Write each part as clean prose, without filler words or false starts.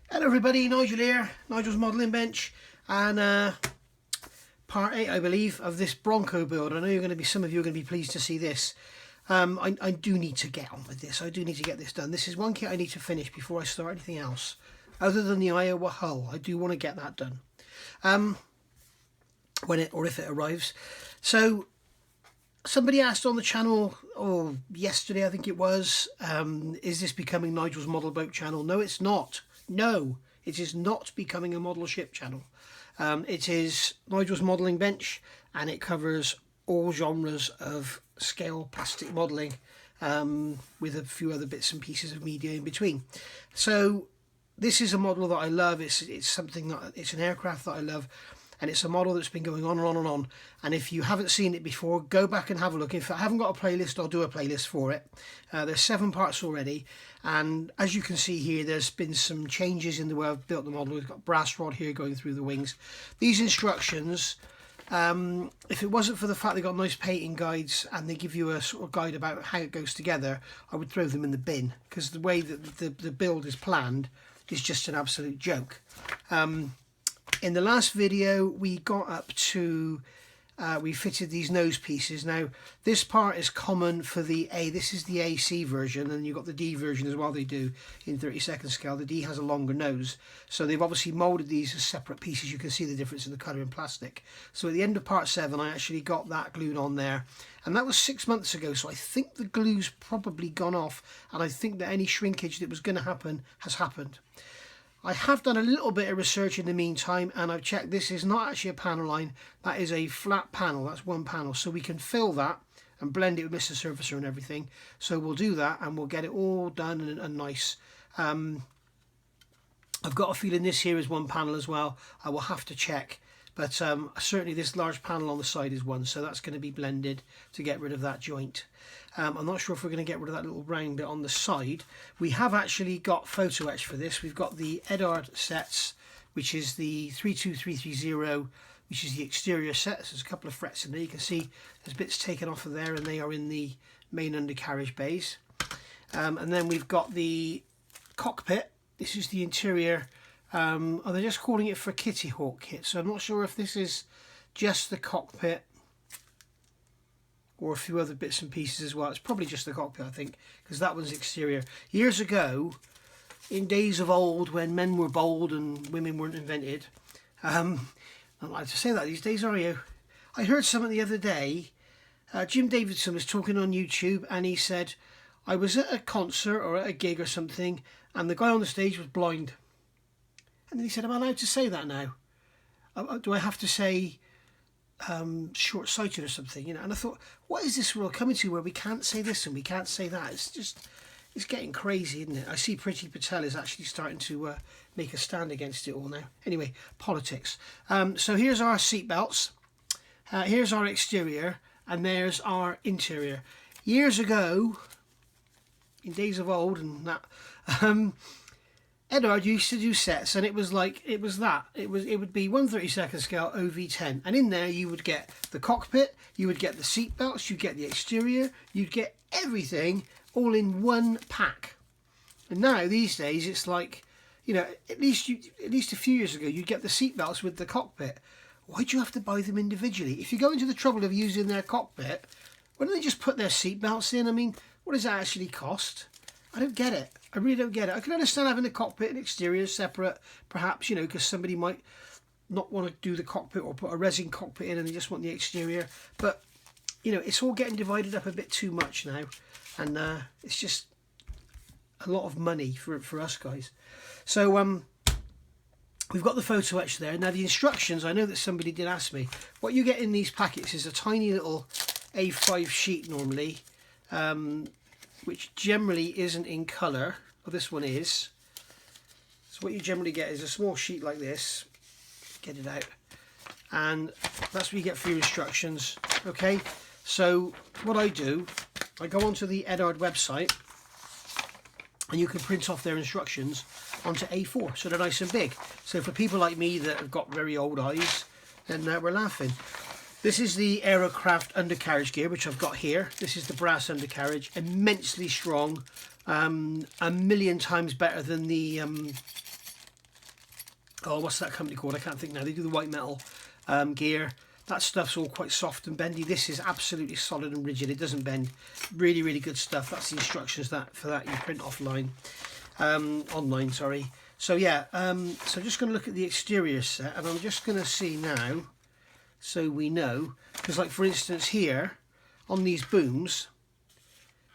Hello everybody, Nigel here, Nigel's Modelling Bench, and part 8 I believe of this Bronco build. I know some of you are going to be pleased to see this. I do need to get on with this, I do need to get this done. This is one kit I need to finish before I start anything else. Other than the Iowa hull, I do want to get that done. When it, or if it arrives. So, somebody asked on the channel, yesterday I think it was, is this becoming Nigel's Model Boat channel? No, it's not. No, it is not becoming a model ship channel. It is Nigel's Modelling Bench, and it covers all genres of scale plastic modelling, with a few other bits and pieces of media in between. So this is a model that I love. It's something that, it's an aircraft that I love, and it's a model that's been going on and on and on. And if you haven't seen it before, go back and have a look. If I haven't got a playlist, I'll do a playlist for it. There's 7 parts already, and as you can see here, there's been some changes in the way I've built the model. We've got brass rod here going through the wings. These instructions, if it wasn't for the fact they got nice painting guides and they give you a sort of guide about how it goes together, I would throw them in the bin, because the way that the build is planned is just an absolute joke. In the last video we got up to, we fitted these nose pieces. Now this part is common for the A, this is the AC version, and you've got the D version as well. They do in 32nd scale. The D has a longer nose, so they've obviously moulded these as separate pieces. You can see the difference in the colour in plastic. So at the end of part 7 I actually got that glued on there, and that was 6 months ago, so I think the glue's probably gone off, and I think that any shrinkage that was going to happen has happened. I have done a little bit of research in the meantime, and I've checked this is not actually a panel line, that is a flat panel, that's one panel, so we can fill that and blend it with Mr. Surfacer and everything. So we'll do that and we'll get it all done and nice. I've got a feeling this here is one panel as well. I will have to check, but certainly this large panel on the side is one, so that's going to be blended to get rid of that joint. I'm not sure if we're going to get rid of that little round bit on the side. We have actually got photo etch for this. We've got the Edard sets, which is the 32330, which is the exterior sets. There's a couple of frets in there. You can see there's bits taken off of there, and they are in the main undercarriage bays. And then we've got the cockpit. This is the interior. They're just calling it for Kitty Hawk kit, so I'm not sure if this is just the cockpit or a few other bits and pieces as well. It's probably just the cockpit, I think, because that one's exterior. Years ago, in days of old, when men were bold and women weren't invented, I don't like to say that these days, are you? I heard something the other day. Jim Davidson was talking on YouTube, and he said, I was at a concert or at a gig or something, and the guy on the stage was blind. And then he said, am I allowed to say that now? Do I have to say short-sighted or something, you know? And I thought, what is this world coming to where we can't say this and we can't say that? It's getting crazy, isn't it? I see Priti Patel is actually starting to make a stand against it all now. Anyway, politics. So here's our seat belts, here's our exterior, and there's our interior. Years ago, in days of old and that, Edard used to do sets, and it was like, it would be 1/32nd scale OV-10, and in there you would get the cockpit, you would get the seat belts, you'd get the exterior, you'd get everything all in one pack. And now these days it's like, you know, at least a few years ago you'd get the seat belts with the cockpit. Why do you have to buy them individually? If you're going to the trouble of using their cockpit, why don't they just put their seat belts in? I mean, what does that actually cost? I don't get it. I really don't get it. I can understand having the cockpit and exterior separate, perhaps, you know, because somebody might not want to do the cockpit or put a resin cockpit in and they just want the exterior. But, you know, it's all getting divided up a bit too much now. And it's just a lot of money for us guys. So we've got the photo etch there. Now the instructions, I know that somebody did ask me. What you get in these packets is a tiny little A5 sheet normally, which generally isn't in colour. Well, this one is. So what you generally get is a small sheet like this. Get it out. And that's what you get for your instructions. Okay, so what I do, I go onto the Edard website, and you can print off their instructions onto A4, so they're nice and big. So for people like me that have got very old eyes, then we're laughing. This is the Aerocraft undercarriage gear, which I've got here. This is the brass undercarriage, immensely strong, a million times better than the oh, what's that company called? I can't think now. They do the white metal gear. That stuff's all quite soft and bendy. This is absolutely solid and rigid. It doesn't bend. Really, really good stuff. That's the instructions for that you print offline, online, sorry. So yeah, so I'm just going to look at the exterior set, and I'm just going to see now, so we know, because like for instance here, on these booms,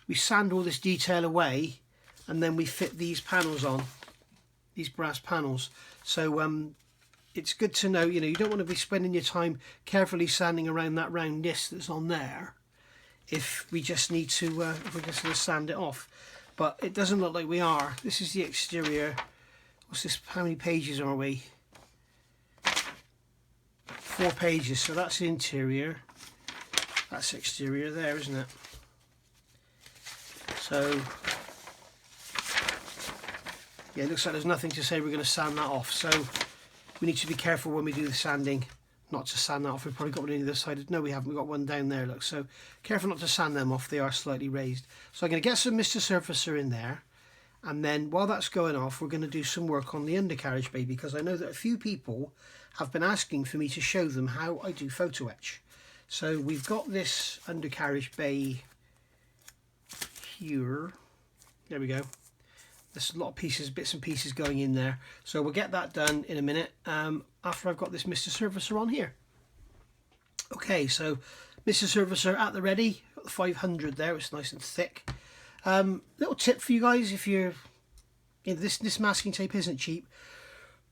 we sand all this detail away, and then we fit these panels on, these brass panels. So it's good to know, you don't want to be spending your time carefully sanding around that round disc that's on there if we just need to, if we're just going to sand it off. But it doesn't look like we are. This is the exterior. What's this? How many pages are we? 4 pages. So that's the interior. That's exterior there, isn't it? So yeah, it looks like there's nothing to say we're going to sand that off. So we need to be careful when we do the sanding not to sand that off. We've probably got one on the other side. No, we haven't. We've got one down there, look. So careful not to sand them off. They are slightly raised. So I'm going to get some Mr. Surfacer in there. And then while that's going off, we're going to do some work on the Undercarriage Bay, because I know that a few people have been asking for me to show them how I do photo etch. So we've got this Undercarriage Bay here. There we go. There's a lot of pieces, bits and pieces going in there. So we'll get that done in a minute after I've got this Mr. Surfacer on here. Okay, so Mr. Surfacer at the ready. Got the 500 there, it's nice and thick. Little tip for you guys, if you're, this masking tape isn't cheap.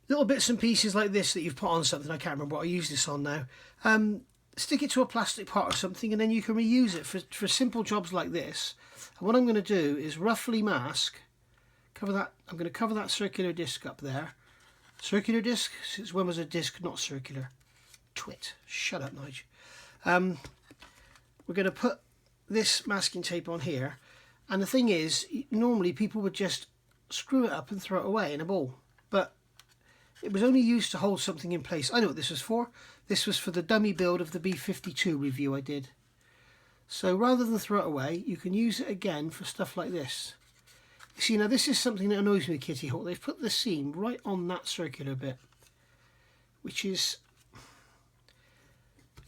Little bits and pieces like this that you've put on something, I can't remember what I use this on now. Stick it to a plastic part or something, and then you can reuse it for simple jobs like this. And what I'm going to do is roughly mask, cover that. I'm going to cover that circular disc up there. Circular disc? Since when was a disc not circular? Twit. Shut up, Nige. We're going to put this masking tape on here. And the thing is, normally people would just screw it up and throw it away in a ball. But it was only used to hold something in place. I know what this was for. This was for the dummy build of the B-52 review I did. So rather than throw it away, you can use it again for stuff like this. You see, now this is something that annoys me with Kitty Hawk. They've put the seam right on that circular bit, which is,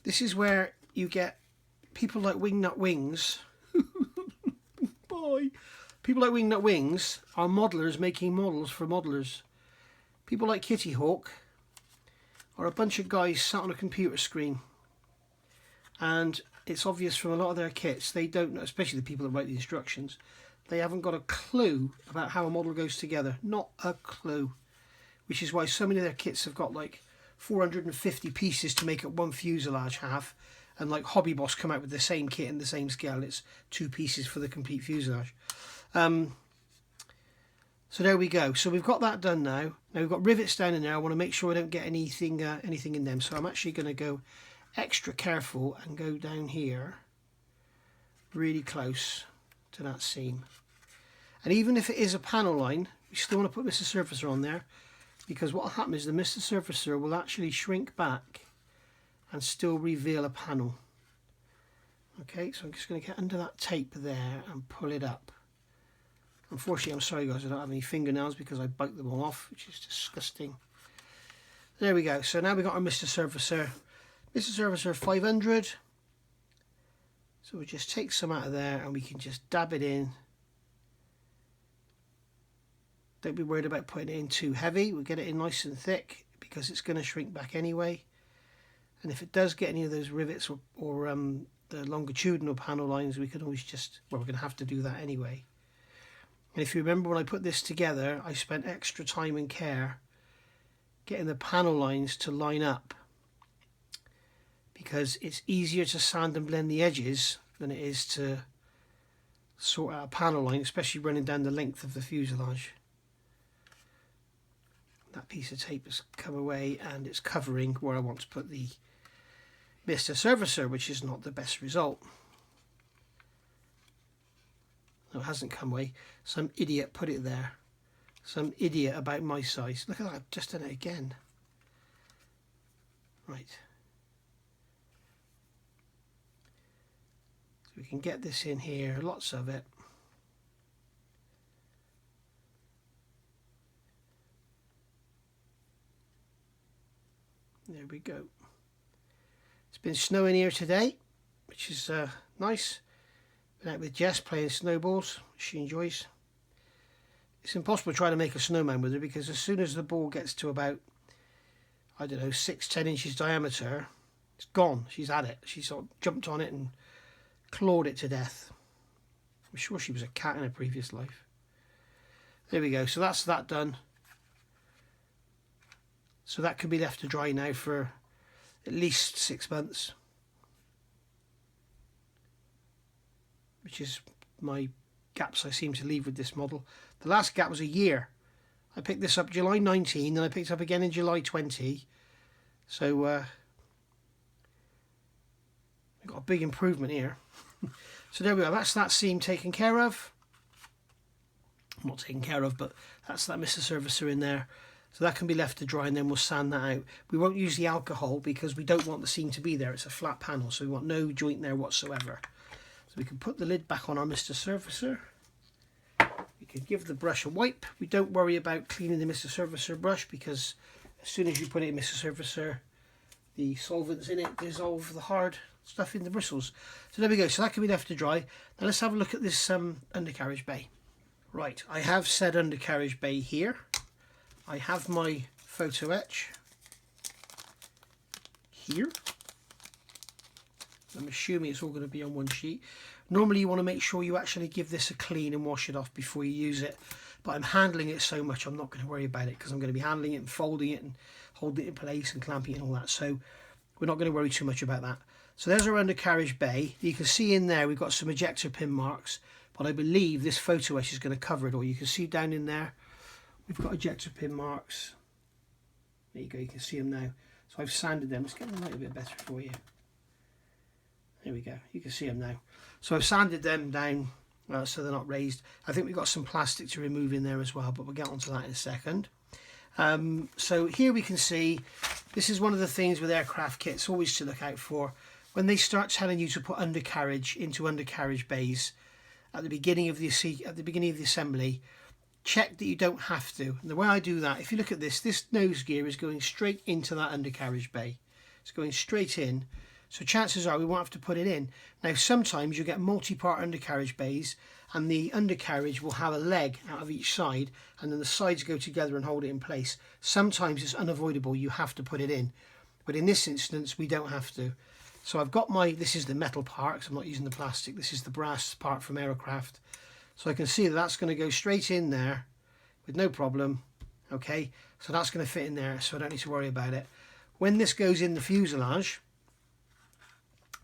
this is where you get people like Wingnut Wings. Bye. People like Wingnut Wings are modelers making models for modelers. People like Kitty Hawk are a bunch of guys sat on a computer screen, and it's obvious from a lot of their kits they don't know, especially the people that write the instructions, they haven't got a clue about how a model goes together. Not a clue. Which is why so many of their kits have got like 450 pieces to make up one fuselage half, and like Hobby Boss come out with the same kit and the same scale, and it's 2 pieces for the complete fuselage. So there we go. So we've got that done now. Now we've got rivets down in there. I want to make sure I don't get anything in them. So I'm actually going to go extra careful and go down here really close to that seam. And even if it is a panel line, you still want to put Mr. Surfacer on there, because what will happen is the Mr. Surfacer will actually shrink back and still reveal a panel. Okay, so I'm just going to get under that tape there and pull it up. Unfortunately, I'm sorry guys, I don't have any fingernails because I bite them all off, which is disgusting. There we go. So now we've got our Mr. Surfacer. Mr. Surfacer 500. So we just take some out of there and we can just dab it in. Don't be worried about putting it in too heavy. We'll get it in nice and thick because it's going to shrink back anyway. And if it does get any of those rivets or the longitudinal panel lines, we can always just, well, we're going to have to do that anyway. And if you remember when I put this together, I spent extra time and care getting the panel lines to line up, because it's easier to sand and blend the edges than it is to sort out a panel line, especially running down the length of the fuselage. That piece of tape has come away and it's covering where I want to put the Mr. Surfacer, which is not the best result. No, it hasn't come away. Some idiot put it there. Some idiot about my size. Look at that, I've just done it again. Right. So we can get this in here, lots of it. There we go. It's been snowing here today, which is nice. Been out with Jess playing snowballs. She enjoys. It's impossible trying to make a snowman with her because as soon as the ball gets to about, I don't know, 6-10 inches diameter, it's gone. She's had it. She sort of jumped on it and clawed it to death. I'm sure she was a cat in a previous life. There we go. So that's that done. So that can be left to dry now for at least 6 months, which is my gaps I seem to leave with this model. The last gap was a year. I picked this up July 19, and I picked it up again in July 20. So we've got a big improvement here. So there we are. That's that seam taken care of. Not taken care of, but that's that Mr. Servicer in there. So that can be left to dry, and then we'll sand that out. We won't use the alcohol because we don't want the seam to be there. It's a flat panel, so we want no joint there whatsoever. So we can put the lid back on our Mr. Servicer. We can give the brush a wipe. We don't worry about cleaning the Mr. Servicer brush because as soon as you put it in Mr. Servicer, the solvents in it dissolve the hard stuff in the bristles. So there we go. So that can be left to dry. Now let's have a look at this Undercarriage Bay. Right, I have said Undercarriage Bay here. I have my photo etch here. I'm assuming it's all going to be on one sheet. Normally you want to make sure you actually give this a clean and wash it off before you use it. But I'm handling it so much I'm not going to worry about it because I'm going to be handling it and folding it and holding it in place and clamping it and all that. So we're not going to worry too much about that. So there's our Undercarriage Bay. You can see in there we've got some ejector pin marks, but I believe this photo etch is going to cover it all. You can see down in there we've got ejector pin marks. There you go, you can see them now. So I've sanded them. Let's get them a little bit better for you. There we go, you can see them now. So I've sanded them down so they're not raised. I think we've got some plastic to remove in there as well, but we'll get onto that in a second. So here we can see, this is one of the things with aircraft kits always to look out for. When they start telling you to put undercarriage into undercarriage bays at the beginning of the assembly, check that you don't have to. And the way I do that, if you look at this nose gear is going straight into that undercarriage bay. It's going straight in. So chances are we won't have to put it in. Now sometimes you get multi-part undercarriage bays and the undercarriage will have a leg out of each side and then the sides go together and hold it in place. Sometimes it's unavoidable, you have to put it in. But in this instance we don't have to. So I've got this is the metal part because I'm not using the plastic. This is the brass part from Aerocraft. So I can see that that's going to go straight in there with no problem. Okay, so that's going to fit in there, so I don't need to worry about it. When this goes in the fuselage,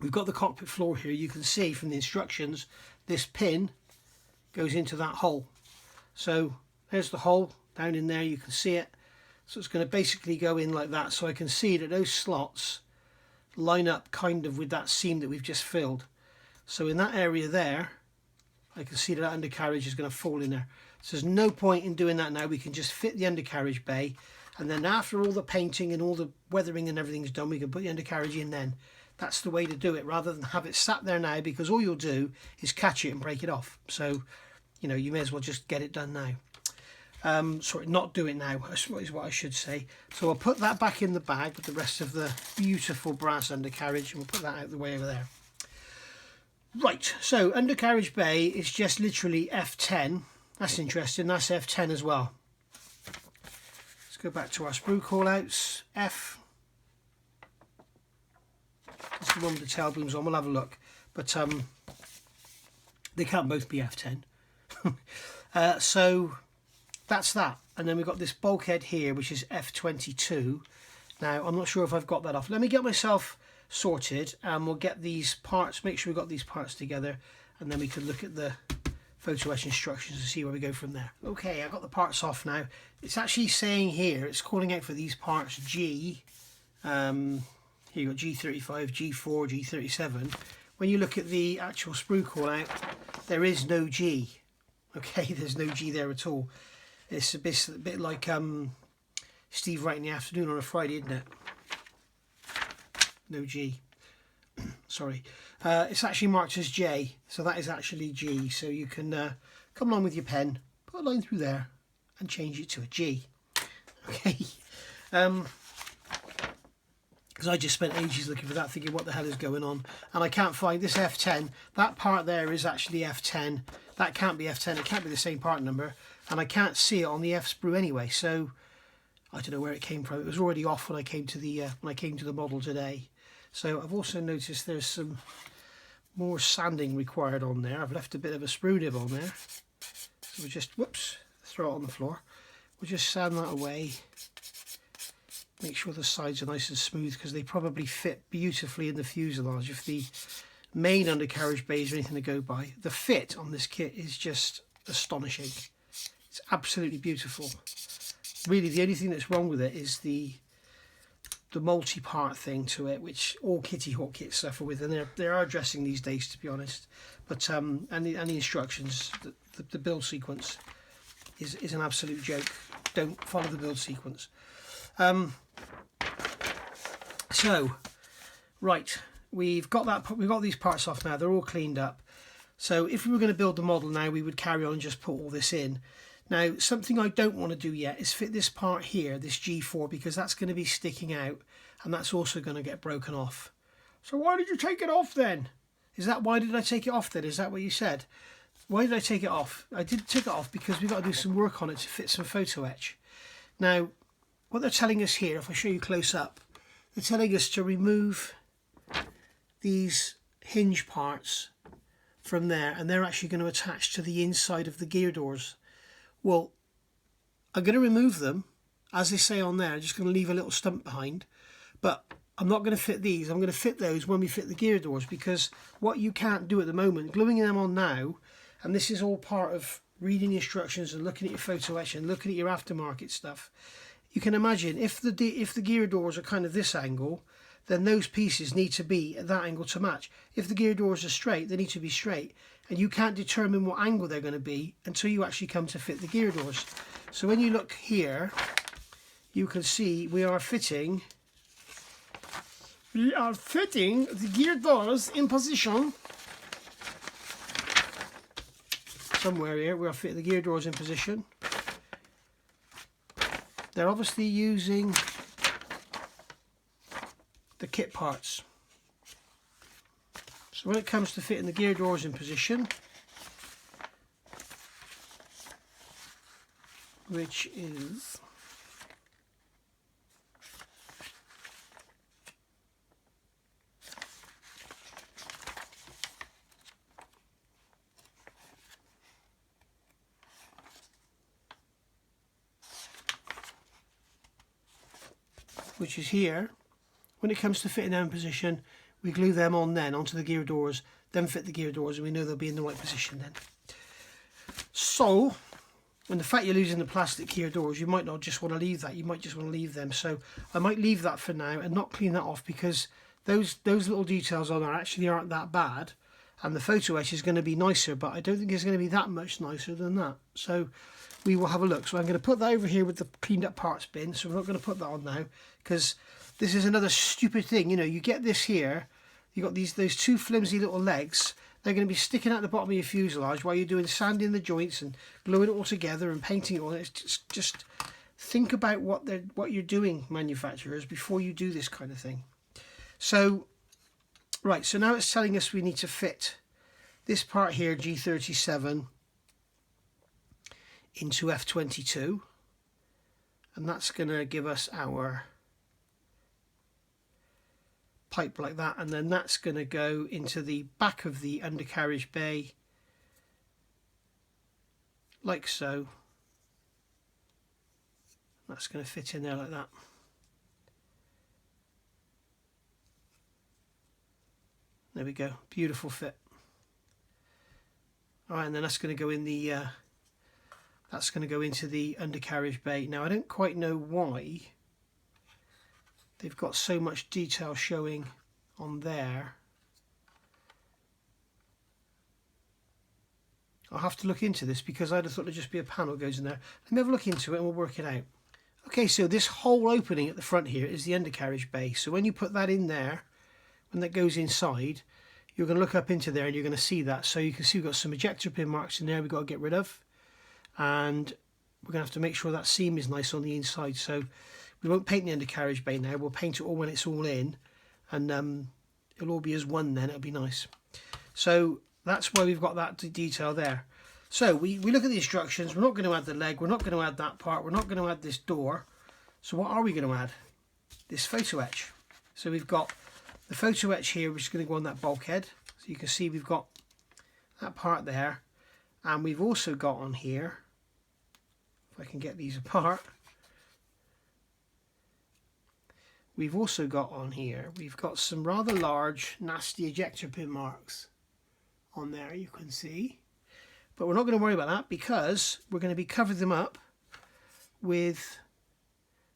we've got the cockpit floor here. You can see from the instructions, this pin goes into that hole. So there's the hole down in there, you can see it. So it's going to basically go in like that. So I can see that those slots line up kind of with that seam that we've just filled. So in that area there, I can see that undercarriage is going to fall in there. So there's no point in doing that now. We can just fit the undercarriage bay, and then after all the painting and all the weathering and everything's done, we can put the undercarriage in then. That's the way to do it, rather than have it sat there now, because all you'll do is catch it and break it off. So, you know, you may as well just get it done now. Sorry, not do it now, is what I should say. So I'll put that back in the bag with the rest of the beautiful brass undercarriage, and we'll put that out the way over there. Right, so Undercarriage Bay is just literally F10. That's interesting, that's F10 as well. Let's go back to our sprue call-outs. F. That's the one with the tail booms on, we'll have a look. But they can't both be F10. So that's that. And then we've got this bulkhead here, which is F22. Now, I'm not sure if I've got that off. Let me get myself sorted and we'll get these parts, make sure we've got these parts together, and then we can look at the photo etch instructions and see where we go from there. Okay, I've got the parts off now. It's actually saying here, it's calling out for these parts G. Here you've got G35, G4, G37. When you look at the actual sprue call out, there is no G. Okay, there's no G there at all. It's a bit like Steve Wright in the Afternoon on a Friday, isn't it? No G. Sorry. It's actually marked as J, so that is actually G. So you can come along with your pen, put a line through there, and change it to a G. Okay. because I just spent ages looking for that, thinking what the hell is going on, and I can't find this F10. That part there is actually F10. That can't be F10. It can't be the same part number, and I can't see it on the F sprue anyway. So I don't know where it came from. It was already off when I came to the model today. So I've also noticed there's some more sanding required on there. I've left a bit of a sprue nib on there. So we'll just, whoops, throw it on the floor. We'll just sand that away. Make sure the sides are nice and smooth, because they probably fit beautifully in the fuselage. If the main undercarriage bay is anything to go by, the fit on this kit is just astonishing. It's absolutely beautiful. Really, the only thing that's wrong with it is the multi-part thing to it, which all Kitty Hawk kits suffer with, and they are addressing these days, to be honest. But and the instructions, the build sequence is an absolute joke. Don't follow the build sequence. So, right, we've got these parts off now. They're all cleaned up. So if we were going to build the model now, we would carry on and just put all this in. Now, something I don't want to do yet is fit this part here, this G4, because that's going to be sticking out, and that's also going to get broken off. So why did you take it off then? Why did I take it off then? Is that what you said? Why did I take it off? I did take it off because we've got to do some work on it to fit some photo etch. Now, what they're telling us here, if I show you close up, they're telling us to remove these hinge parts from there, and they're actually going to attach to the inside of the gear doors. Well, I'm going to remove them, as they say on there. I'm just going to leave a little stump behind, but I'm not going to fit these. I'm going to fit those when we fit the gear doors, because what you can't do at the moment, gluing them on now, and this is all part of reading the instructions and looking at your photo etch and looking at your aftermarket stuff. You can imagine if the gear doors are kind of this angle, then those pieces need to be at that angle to match. If the gear doors are straight, they need to be straight, and you can't determine what angle they're going to be until you actually come to fit the gear doors. So when you look here, you can see we are fitting the gear doors in position. Somewhere here we are fitting the gear doors in position. They're obviously using the kit parts. So when it comes to fitting the gear doors in position, which is here, when it comes to fitting them in position, we glue them on then onto the gear doors, then fit the gear doors, and we know they'll be in the right position then. So, when the fact you're losing the plastic gear doors, you might not just want to leave that, you might just want to leave them. So I might leave that for now and not clean that off, because those little details on there actually aren't that bad, and the photo etch is going to be nicer, but I don't think it's going to be that much nicer than that. So we will have a look. So I'm going to put that over here with the cleaned up parts bin, so we're not going to put that on now, because this is another stupid thing. You know, you get this here, you got those two flimsy little legs. They're going to be sticking out the bottom of your fuselage while you're doing sanding the joints and gluing it all together and painting it all. It's just think about what you're doing, manufacturers, before you do this kind of thing. So, right, so now it's telling us we need to fit this part here, G37, into F22, and that's going to give us our pipe like that, and then that's going to go into the back of the undercarriage bay like so. That's going to fit in there like that. There we go, beautiful fit. All right, and then that's going to go in the that's going to go into the undercarriage bay. Now I don't quite know why they've got so much detail showing on there. I'll have to look into this, because I'd have thought it'd just be a panel goes in there. Let me have a look into it and we'll work it out. Okay, so this whole opening at the front here is the undercarriage bay. So when you put that in there, when that goes inside, you're going to look up into there and you're going to see that. So you can see we've got some ejector pin marks in there we've got to get rid of. And we're going to have to make sure that seam is nice on the inside. So We won't paint the undercarriage bay now, we'll paint it all when it's all in, and it'll all be as one then, it'll be nice. So that's why we've got that detail there. So we look at the instructions, we're not going to add the leg, we're not going to add that part, we're not going to add this door. So what are we going to add? This photo etch. So we've got the photo etch here, which is going to go on that bulkhead. So you can see we've got that part there, and we've also got on here, if I can get these apart, we've also got on here, we've got some rather large nasty ejector pin marks on there, you can see. But we're not going to worry about that because we're going to be covering them up with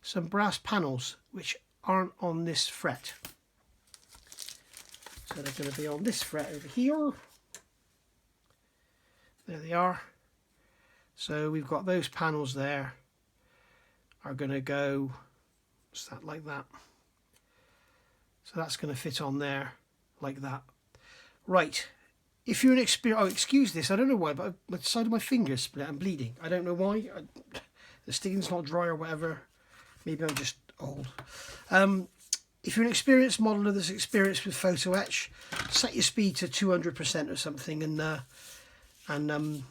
some brass panels which aren't on this fret. So they're going to be on this fret over here. There they are. So we've got those panels there are going to go, what's that, like that. So that's going to fit on there like that. Right. If you're an experienced, oh, excuse this, I don't know why, but the side of my finger is split. I'm bleeding. I don't know why. The skin's not dry or whatever. Maybe I'm just old. If you're an experienced modeler that's experienced with photo etch, set your speed to 200% or something, and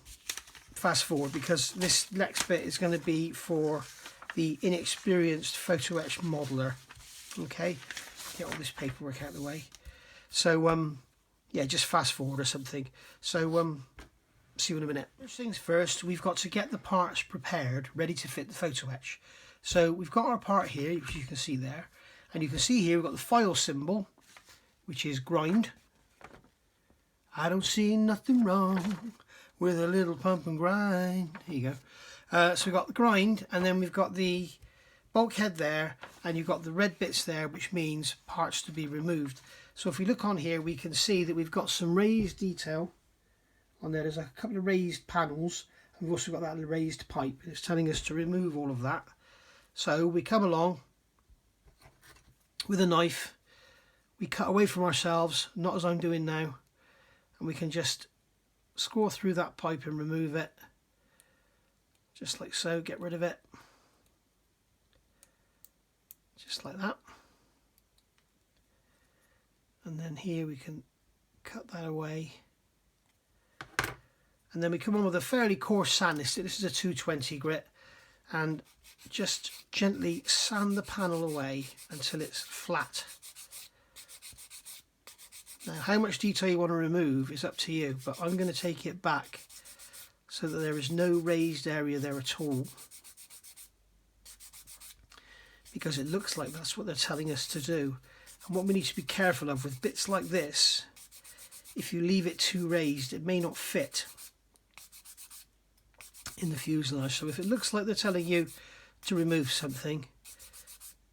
fast forward, because this next bit is going to be for the inexperienced photo etch modeler. Okay, get all this paperwork out of the way. So yeah, just fast forward or something. So see you in a minute. First things first, we've got to get the parts prepared, ready to fit the photo etch. So we've got our part here, which you can see there, and you can see here we've got the file symbol, which is grind. I don't see nothing wrong with a little pump and grind. Here you go. So we've got the grind, and then we've got the bulkhead there, and you've got the red bits there, which means parts to be removed. So if we look on here, we can see that we've got some raised detail on there. There's a couple of raised panels, and we've also got that raised pipe. It's telling us to remove all of that. So we come along with a knife, we cut away from ourselves, not as I'm doing now, and we can just score through that pipe and remove it, just like so. Get rid of it, just like that. And then here we can cut that away, and then we come on with a fairly coarse sand. This is a 220 grit, and just gently sand the panel away until it's flat. Now, how much detail you want to remove is up to you, but I'm going to take it back so that there is no raised area there at all, because it looks like that's what they're telling us to do. And what we need to be careful of with bits like this, if you leave it too raised, it may not fit in the fuselage. So if it looks like they're telling you to remove something,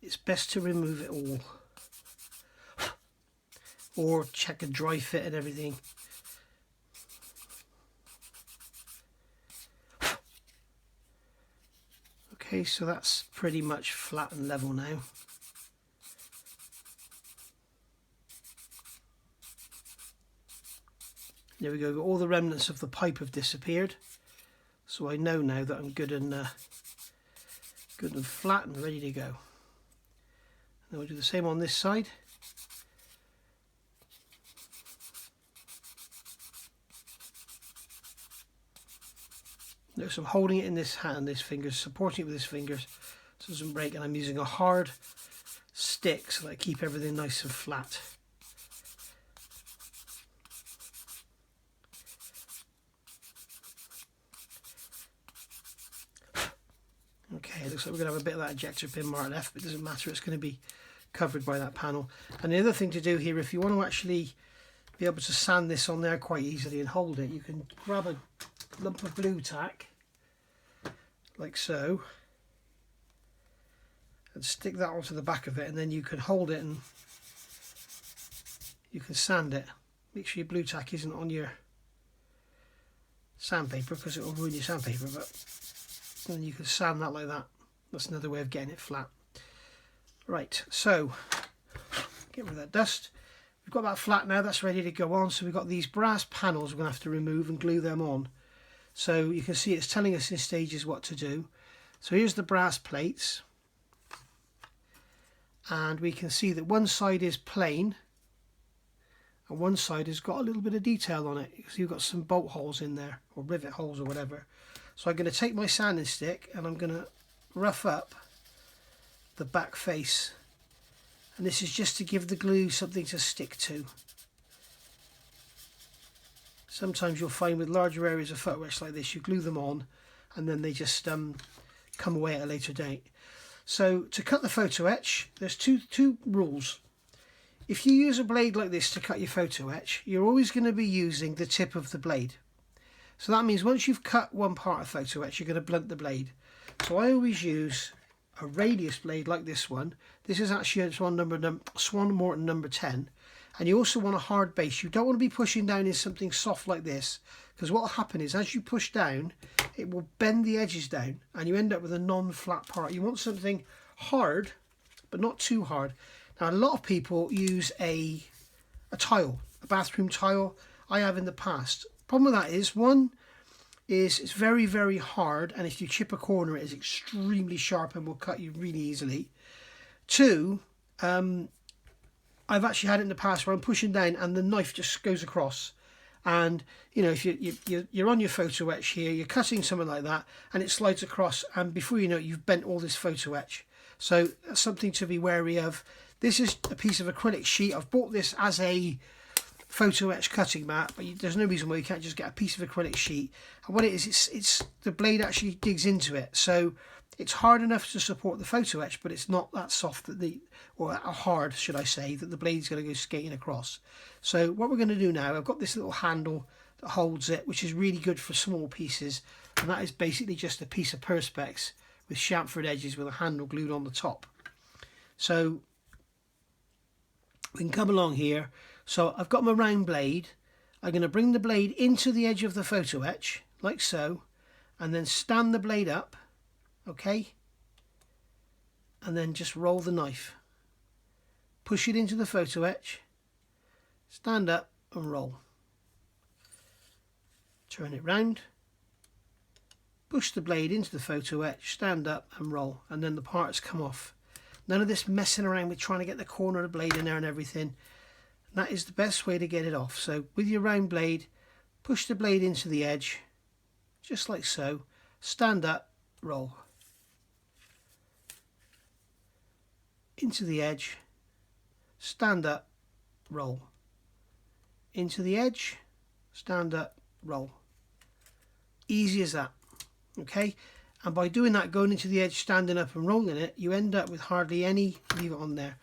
it's best to remove it all, or check a dry fit and everything. Okay, so that's pretty much flat and level now. There we go, all the remnants of the pipe have disappeared, so I know now that I'm good and flat and ready to go. And then we'll do the same on this side. Notice I'm holding it in this hand, this fingers, supporting it with this fingers so it doesn't break, and I'm using a hard stick so that I keep everything nice and flat. Okay, it looks like we're going to have a bit of that ejector pin mark left, but it doesn't matter, it's going to be covered by that panel. And the other thing to do here, if you want to actually be able to sand this on there quite easily and hold it, you can grab a lump of blue tack, like so, and stick that onto the back of it, and then you can hold it and you can sand it. Make sure your blue tack isn't on your sandpaper, because it will ruin your sandpaper, but then you can sand that like that. That's another way of getting it flat. Right, so get rid of that dust. We've got that flat now, that's ready to go on. So we've got these brass panels we're going to have to remove and glue them on. So you can see it's telling us in stages what to do. So here's the brass plates. and we can see that one side is plain and one side has got a little bit of detail on it. You can see you've got some bolt holes in there, or rivet holes or whatever. So I'm going to take my sanding stick and I'm going to rough up the back face, and this is just to give the glue something to stick to. Sometimes you'll find with larger areas of photo etch like this, you glue them on and then they just come away at a later date. So to cut the photo etch, there's two rules. If you use a blade like this to cut your photo etch, you're always going to be using the tip of the blade. So that means once you've cut one part of photo etch, you're going to blunt the blade. So I always use a radius blade like this one. This is actually a Swan Morton number 10. And you also want a hard base. You don't want to be pushing down in something soft like this, because what will happen is as you push down, it will bend the edges down and you end up with a non-flat part. You want something hard, but not too hard. Now, a lot of people use a tile, a bathroom tile. I have in the past. Problem with that is, one is it's very, very hard, and if you chip a corner, it is extremely sharp and will cut you really easily. Two, I've actually had it in the past where I'm pushing down and the knife just goes across. And, you know, if you're on your photo etch here, you're cutting something like that, and it slides across, and before you know it, you've bent all this photo etch. So that's something to be wary of. This is a piece of acrylic sheet. I've bought this as a photo etch cutting mat, but there's no reason why you can't just get a piece of acrylic sheet. And what it is, it's the blade actually digs into it, so it's hard enough to support the photo etch, but it's not that soft that or hard, should I say, that the blade's going to go skating across. So what we're going to do now, I've got this little handle that holds it, which is really good for small pieces, and that is basically just a piece of perspex with chamfered edges with a handle glued on the top. So we can come along here. So I've got my round blade. I'm going to bring the blade into the edge of the photo etch, like so, and then stand the blade up, okay? And then just roll the knife. Push it into the photo etch, stand up and roll. Turn it round, push the blade into the photo etch, stand up and roll, and then the parts come off. None of this messing around with trying to get the corner of the blade in there and everything. That is the best way to get it off. So with your round blade, push the blade into the edge, just like so, stand up, roll. Into the edge, stand up, roll. Into the edge, stand up, roll. Easy as that, okay? And by doing that, going into the edge, standing up and rolling it, you end up with hardly any, leave it on there,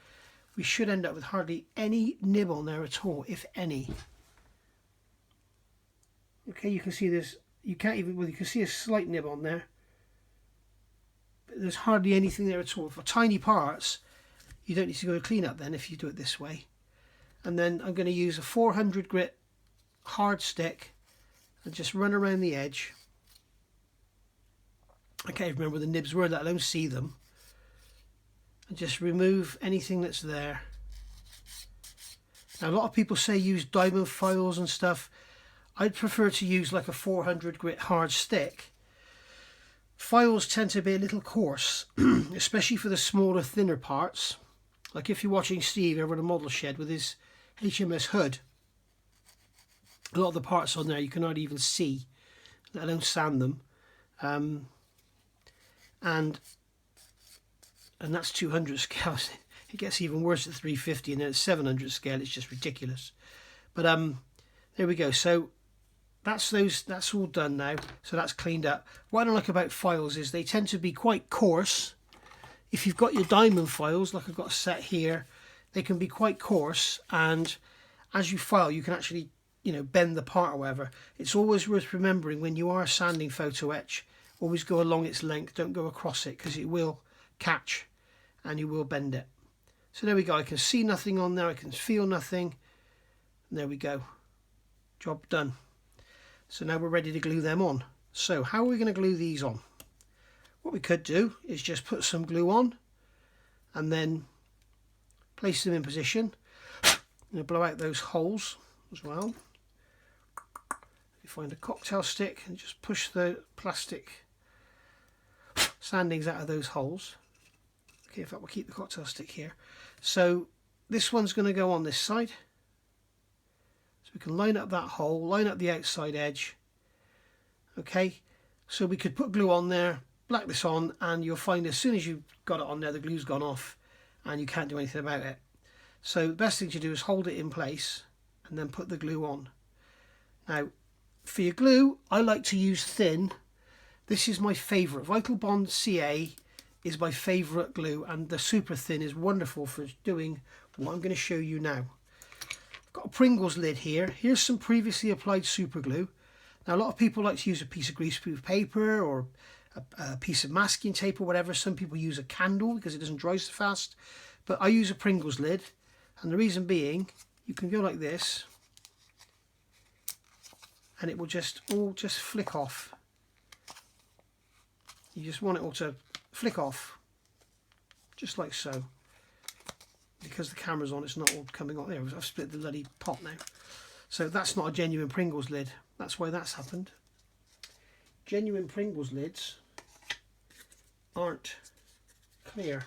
we should end up with hardly any nib on there at all, if any. Okay, you can see this, you can't even, well, you can see a slight nib on there, but there's hardly anything there at all. For tiny parts, you don't need to go clean up then if you do it this way. And then I'm going to use a 400 grit hard stick and just run around the edge. I can't even remember where the nibs were, let alone see them. And just remove anything that's there. Now, a lot of people say use diamond files and stuff. I'd prefer to use like a 400 grit hard stick. Files tend to be a little coarse, especially for the smaller, thinner parts. Like if you're watching Steve over at a model shed with his HMS hood, a lot of the parts on there you cannot even see, let alone sand them. And that's 200 scale. It gets even worse at 350, and then at 700 scale it's just ridiculous. But there we go. So that's all done now. So that's cleaned up. What I don't like about files is they tend to be quite coarse. If you've got your diamond files, like I've got a set here, they can be quite coarse, and as you file you can actually, you know, bend the part or whatever. It's always worth remembering when you are sanding photo etch, always go along its length, don't go across it, because it will catch and you will bend it. So there we go. I can see nothing on there, I can feel nothing, and there we go, job done. So now we're ready to glue them on. So how are we going to glue these on? What we could do is just put some glue on and then place them in position. I'm going to blow out those holes as well. You find a cocktail stick and just push the plastic sandings out of those holes. Okay, in fact we'll keep the cocktail stick here. So this one's going to go on this side. So we can line up that hole, line up the outside edge. Okay, so we could put glue on there, black this on, and you'll find as soon as you've got it on there, the glue's gone off and you can't do anything about it. So the best thing to do is hold it in place and then put the glue on. Now, for your glue, I like to use thin. This is my favourite. Vital Bond CA is my favourite glue, and the super thin is wonderful for doing what I'm going to show you now. I've got a Pringles lid here. Here's some previously applied super glue. Now, a lot of people like to use a piece of greaseproof paper or a piece of masking tape or whatever. Some people use a candle because it doesn't dry so fast, but I use a Pringles lid, and the reason being, you can go like this and it will just all flick off. You just want it all to flick off, just like so. Because the camera's on, it's not all coming on there. I've split the bloody pot now. So that's not a genuine Pringles lid. That's why that's happened. Genuine Pringles lids aren't clear.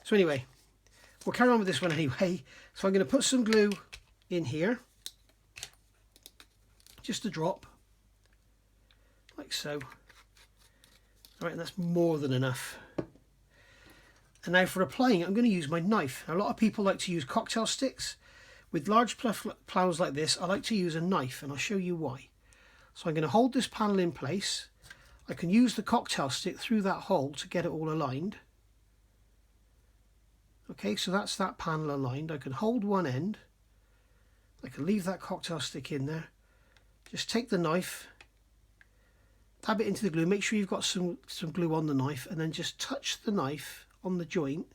So anyway, we'll carry on with this one anyway. So I'm going to put some glue in here. Just a drop. Like so. Alright, and that's more than enough. And now for applying it, I'm going to use my knife. Now, a lot of people like to use cocktail sticks. With large plows like this, I like to use a knife, and I'll show you why. So I'm going to hold this panel in place. I can use the cocktail stick through that hole to get it all aligned. Okay, so that's that panel aligned. I can hold one end. I can leave that cocktail stick in there. Just take the knife, dab it into the glue, make sure you've got some glue on the knife, and then just touch the knife on the joint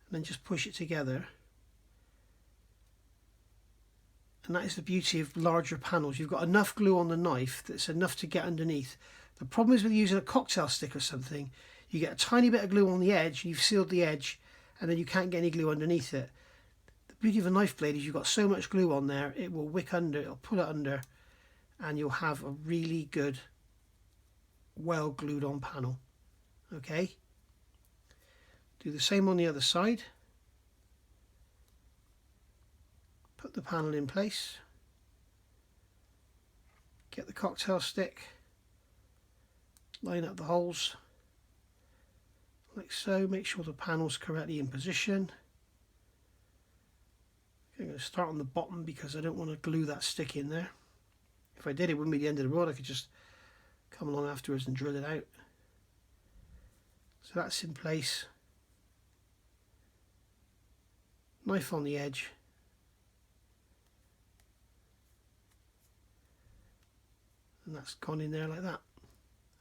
and then just push it together. And that is the beauty of larger panels. You've got enough glue on the knife that's enough to get underneath. The problem is with using a cocktail stick or something, you get a tiny bit of glue on the edge, you've sealed the edge, and then you can't get any glue underneath it. The beauty of a knife blade is you've got so much glue on there, it will wick under, it'll pull it under, and you'll have a really good, well glued on panel. Okay, do the same on the other side. Put the panel in place, get the cocktail stick, line up the holes like so, make sure the panel's correctly in position. I'm going to start on the bottom because I don't want to glue that stick in there. If I did, it wouldn't be the end of the road. I could just come along afterwards and drill it out. So that's in place. Knife on the edge. And that's gone in there like that.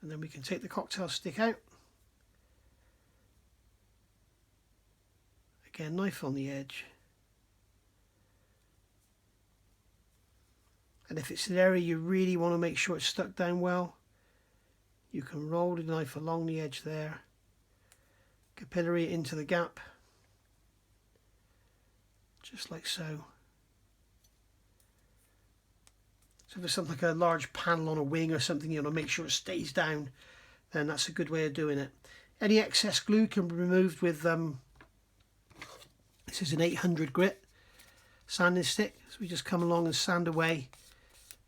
And then we can take the cocktail stick out. Again, knife on the edge. And if it's an area you really want to make sure it's stuck down well, you can roll the knife along the edge there, capillary it into the gap, just like so. So if there's something like a large panel on a wing or something, you want to make sure it stays down, then that's a good way of doing it. Any excess glue can be removed with, this is an 800 grit sanding stick, so we just come along and sand away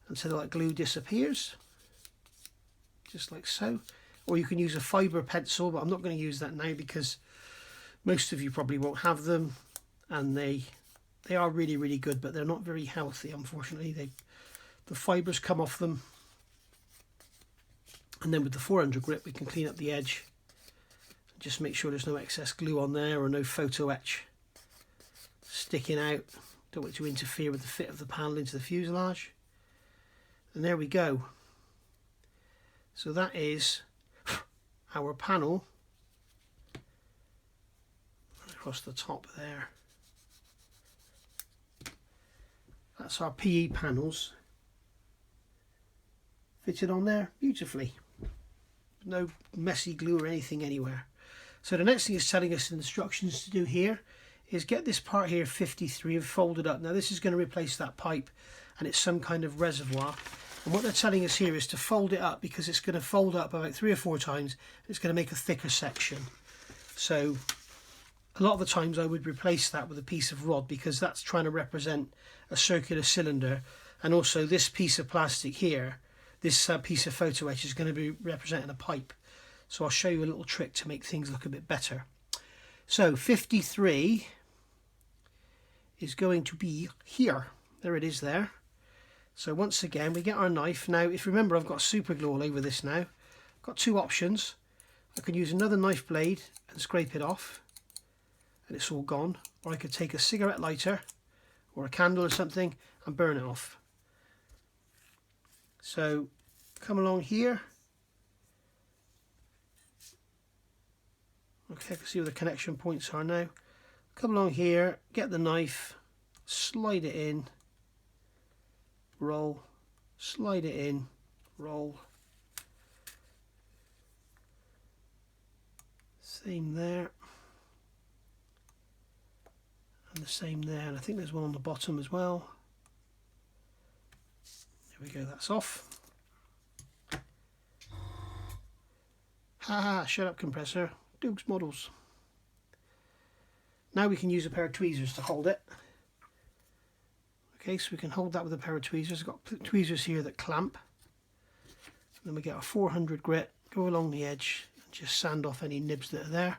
until that glue disappears, just like so. Or you can use a fibre pencil, but I'm not going to use that now because most of you probably won't have them, and they are really, really good, but they're not very healthy, unfortunately. The fibres come off them, and then with the 400 grit we can clean up the edge, just make sure there's no excess glue on there or no photo etch sticking out. Don't want it to interfere with the fit of the panel into the fuselage. And there we go. So that is our panel across the top there. That's our PE panels fitted on there beautifully. No messy glue or anything anywhere. So the next thing it's telling us instructions to do here is get this part here 53 and fold it up. Now this is going to replace that pipe, and it's some kind of reservoir, and what they're telling us here is to fold it up because it's going to fold up about 3 or 4 times. It's going to make a thicker section. So a lot of the times I would replace that with a piece of rod, because that's trying to represent a circular cylinder. And also this piece of plastic here, this piece of photo etch, is going to be representing a pipe. So I'll show you a little trick to make things look a bit better. So 53 is going to be here. There it is there. So once again, we get our knife. Now, if you remember, I've got super glue all over this now. I've got two options. I can use another knife blade and scrape it off, and it's all gone. Or I could take a cigarette lighter or a candle or something and burn it off. So come along here. Okay, I can see where the connection points are now. Come along here, get the knife, slide it in, roll, slide it in, roll. Same there. And the same there. And I think there's one on the bottom as well. There we go, that's off. Haha, shut up, compressor. Duke's models. Now we can use a pair of tweezers to hold it. Okay, so we can hold that with a pair of tweezers. I've got tweezers here that clamp. And then we get a 400 grit, go along the edge and just sand off any nibs that are there.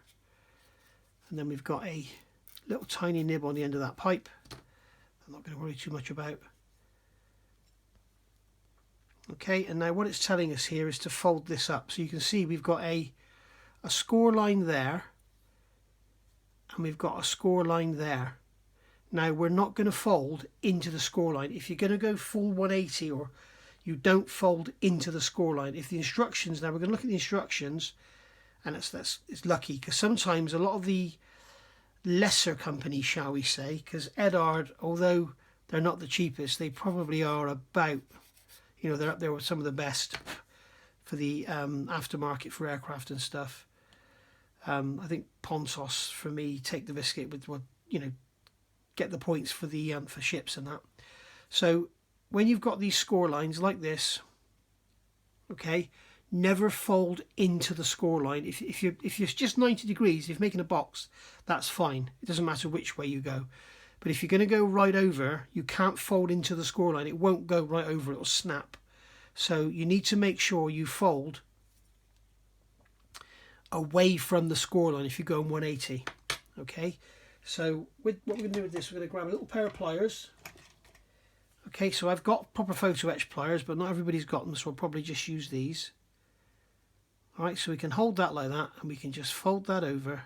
And then we've got a little tiny nib on the end of that pipe. I'm not going to worry too much about. Okay, and now what it's telling us here is to fold this up. So you can see we've got a score line there, and we've got a score line there. Now we're not going to fold into the score line. If you're going to go full 180, or you don't fold into the score line. If the instructions, now we're going to look at the instructions, and it's lucky, because sometimes a lot of the lesser companies, shall we say, because Edard, although they're not the cheapest, they probably are about, you know, they're up there with some of the best for the aftermarket for aircraft and stuff. I think Pontos, for me, take the biscuit with what, you know, get the points for the for ships and that. So when you've got these score lines like this, okay, never fold into the score line. If you're just 90 degrees, if you're making a box, that's fine. It doesn't matter which way you go. But if you're going to go right over, you can't fold into the score line. It won't go right over, it'll snap. So you need to make sure you fold away from the score line if you're going 180. Okay, so what we're going to do with this, we're going to grab a little pair of pliers. Okay, so I've got proper photo etch pliers, but not everybody's got them, so I'll probably just use these. Alright, so we can hold that like that, and we can just fold that over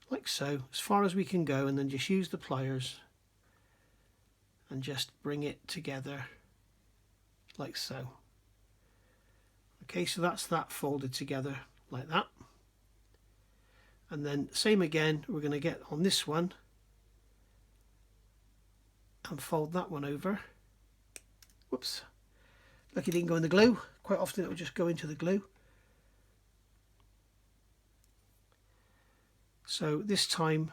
like so, as far as we can go, and then just use the pliers and just bring it together like so. Okay, so that's that folded together like that. And then same again, we're going to get on this one and fold that one over. Whoops, lucky it didn't go in the glue. Quite often it will just go into the glue. So this time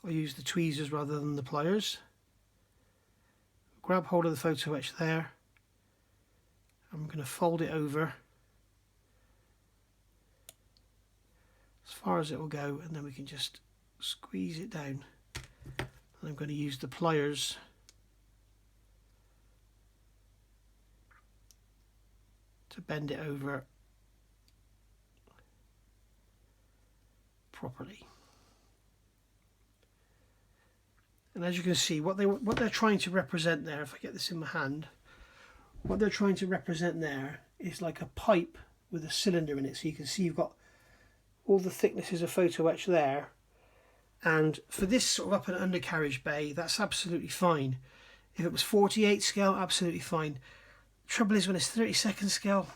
I'll use the tweezers rather than the pliers. Grab hold of the photo etch there. I'm going to fold it over as far as it will go, and then we can just squeeze it down. And I'm going to use the pliers to bend it over properly. And as you can see, what they're trying to represent there, if I get this in my hand, what they're trying to represent there is like a pipe with a cylinder in it. So you can see you've got all the thicknesses of photo etch there, and for this sort of up an undercarriage bay, that's absolutely fine. If it was 48 scale, absolutely fine. Trouble is, when it's 32nd scale,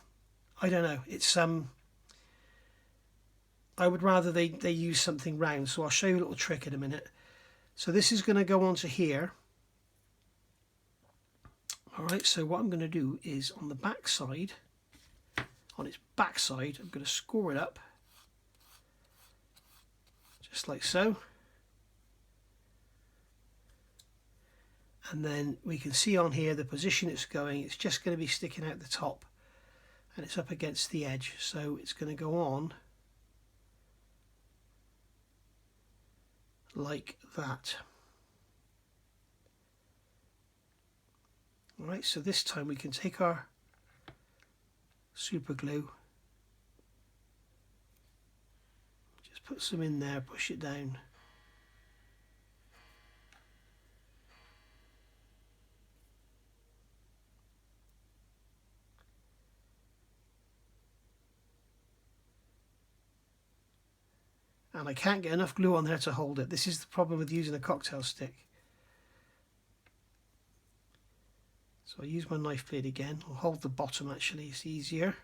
I don't know, it's I would rather they use something round, so I'll show you a little trick in a minute. So this is going to go onto here. Alright, so what I'm going to do is on the back side, on its back side, I'm going to score it up just like so, and then we can see on here the position it's going. It's just going to be sticking out the top, and it's up against the edge, so it's going to go on like that. Alright, so this time we can take our super glue, just put some in there, push it down. And I can't get enough glue on there to hold it. This is the problem with using a cocktail stick. So I use my knife blade again. I'll hold the bottom actually, it's easier.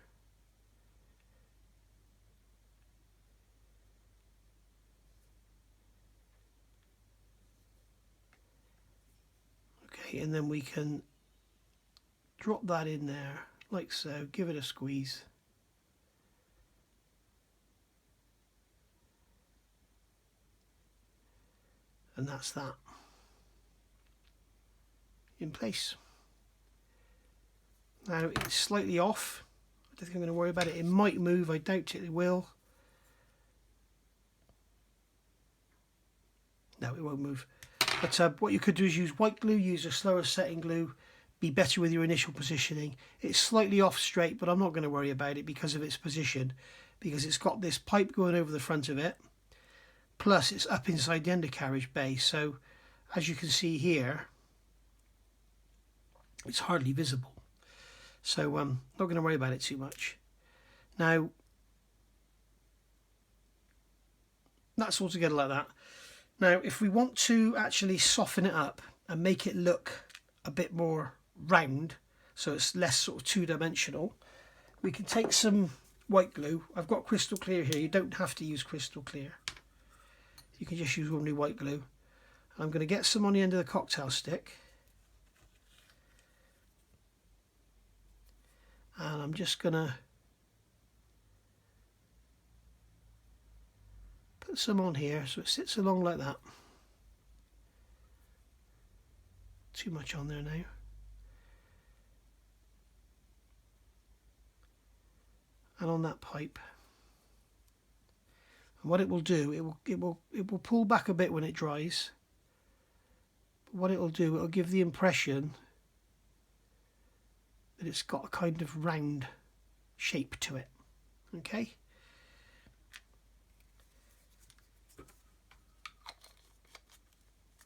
Okay, and then we can drop that in there like so, give it a squeeze. And that's that in place. Now it's slightly off. I don't think I'm going to worry about it. It might move, I doubt it will. No, it won't move. But what you could do is use white glue, use a slower setting glue, be better with your initial positioning. It's slightly off straight, but I'm not going to worry about it because of its position, because it's got this pipe going over the front of it, plus it's up inside the undercarriage bay. So as you can see here, it's hardly visible. So I'm not going to worry about it too much. Now, that's all together like that. Now, if we want to actually soften it up and make it look a bit more round, so it's less sort of two-dimensional, we can take some white glue. I've got crystal clear here. You don't have to use crystal clear. You can just use ordinary white glue. I'm going to get some on the end of the cocktail stick. And I'm just going to put some on here so it sits along like that. Too much on there now. And on that pipe. And what it will do, it will pull back a bit when it dries. But what it will do, it will give the impression that it's got a kind of round shape to it. Okay.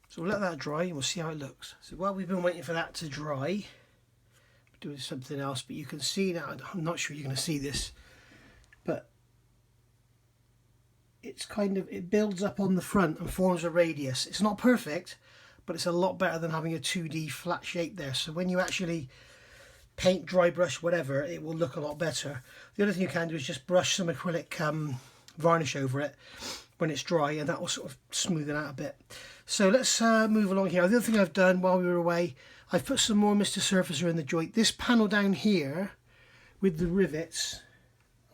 So we'll let that dry and we'll see how it looks. So while we've been waiting for that to dry, I'm doing something else, but you can see now, I'm not sure you're going to see this, but it's kind of, it builds up on the front and forms a radius. It's not perfect, but it's a lot better than having a 2D flat shape there. So when you actually paint, dry brush, whatever, it will look a lot better. The other thing you can do is just brush some acrylic varnish over it when it's dry, and that will sort of smooth it out a bit. So let's move along here. The other thing I've done while we were away, I've put some more Mr. Surfacer in the joint. This panel down here with the rivets,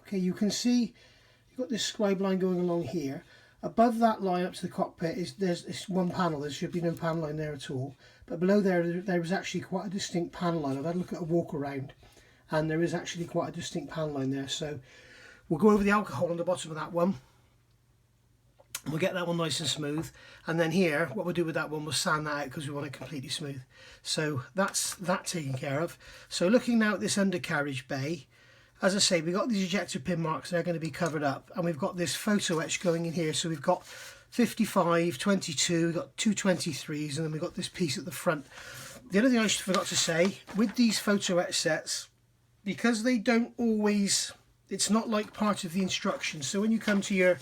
okay, you can see you've got this scribe line going along here. Above that line up to the cockpit is there's one panel. There should be no panel line there at all. But below there was actually quite a distinct panel line. I've had a look at a walk around, and there is actually quite a distinct panel line there. So we'll go over the alcohol on the bottom of that one. We'll get that one nice and smooth, and then here what we'll do with that one, we'll sand that out because we want it completely smooth. So that's that taken care of. So looking now at this undercarriage bay, as I say, we've got these ejector pin marks, they're going to be covered up, and we've got this photo etch going in here. So we've got 55, 22, we've got two 23s, and then we've got this piece at the front. The other thing I forgot to say, with these photo etch sets, because they don't always, it's not like part of the instructions. So when you come to your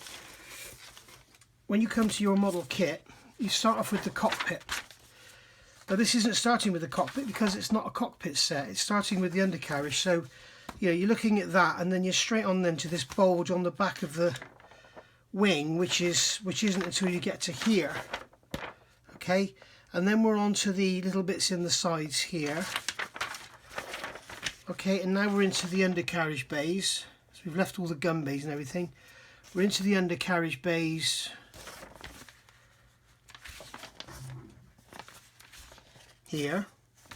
model kit, you start off with the cockpit. But this isn't starting with the cockpit because it's not a cockpit set. It's starting with the undercarriage. So, you know, you're looking at that, and then you're straight on then to this bulge on the back of the wing, which isn't until you get to here. Okay, and then we're on to the little bits in the sides here. Okay, and now we're into the undercarriage bays. So we've left all the gun bays and everything. We're into the undercarriage bays here.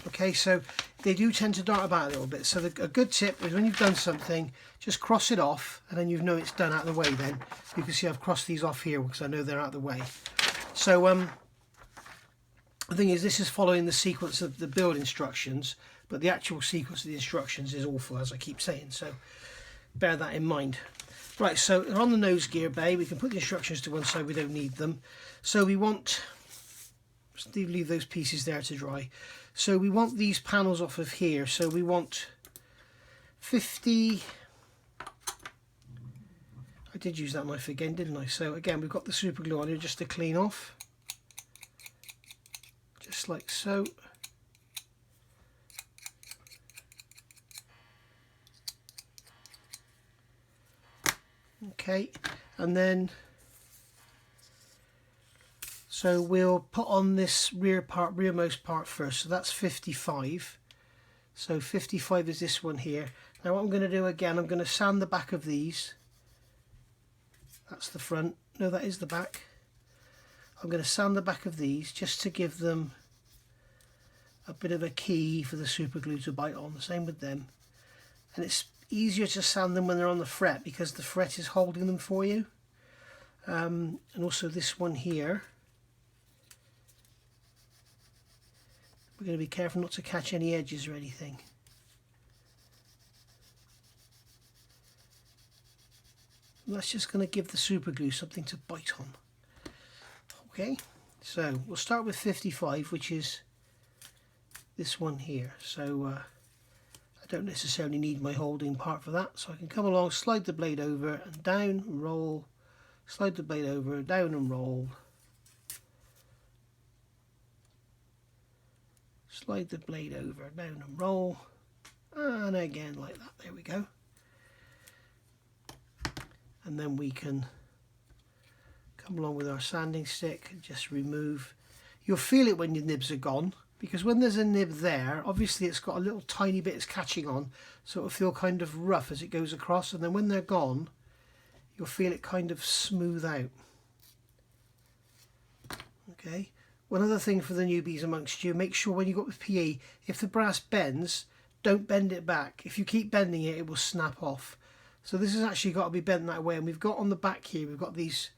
Okay, so they do tend to dart about a little bit. So a good tip is when you've done something, just cross it off, and then you know it's done out of the way. Then you can see I've crossed these off here because I know they're out of the way. So the thing is, this is following the sequence of the build instructions, but the actual sequence of the instructions is awful, as I keep saying, so bear that in mind. Right, so on the nose gear bay, we can put the instructions to one side, we don't need them. So we want, just leave those pieces there to dry. So we want these panels off of here, so we want 50, I did use that knife again, didn't I? So again, we've got the super glue on here just to clean off. Just like so. Okay, and then so we'll put on this rearmost part first. So that's 55. So 55 is this one here. Now what I'm going to do again, I'm going to sand the back of these. That's the front. No, that is the back. I'm going to sand the back of these just to give them a bit of a key for the super glue to bite on. The same with them. And it's easier to sand them when they're on the fret because the fret is holding them for you. And also this one here. We're going to be careful not to catch any edges or anything. And that's just going to give the super glue something to bite on. Okay, so we'll start with 55, which is this one here. So I don't necessarily need my holding part for that, so I can come along, slide the blade over and down, roll, slide the blade over, down and roll, slide the blade over, down and roll, and again like that. There we go. And then we can come along with our sanding stick and just remove. You'll feel it when your nibs are gone, because when there's a nib there, obviously it's got a little tiny bit it's catching on, so it'll feel kind of rough as it goes across, and then when they're gone, you'll feel it kind of smooth out. Okay. One other thing for the newbies amongst you, make sure when you got with PE, if the brass bends, don't bend it back. If you keep bending it, it will snap off. So this has actually got to be bent that way, and we've got on the back here, we've got these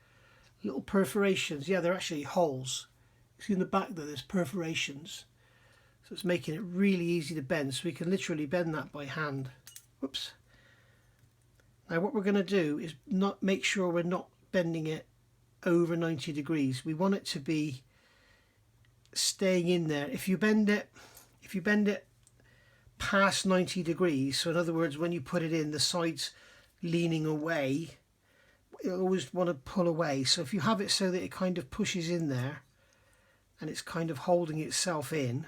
little perforations. Yeah, they're actually holes. See in the back there, there's perforations. So it's making it really easy to bend, so we can literally bend that by hand. Whoops. Now what we're going to do is not make sure we're not bending it over 90 degrees. We want it to be staying in there. If you bend it past 90 degrees, so in other words, when you put it in, the sides leaning away, you always want to pull away. So if you have it so that it kind of pushes in there and it's kind of holding itself in,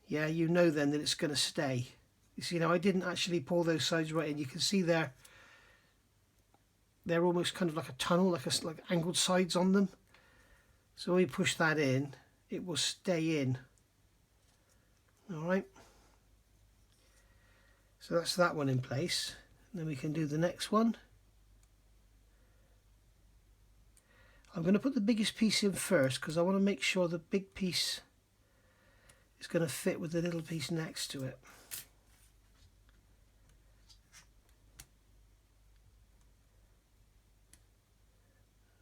yeah, you know then that it's going to stay. You see, now I didn't actually pull those sides right in. You can see they're almost kind of like a tunnel, like angled sides on them. So when we push that in, it will stay in. All right. So that's that one in place. And then we can do the next one. I'm going to put the biggest piece in first because I want to make sure the big piece is going to fit with the little piece next to it.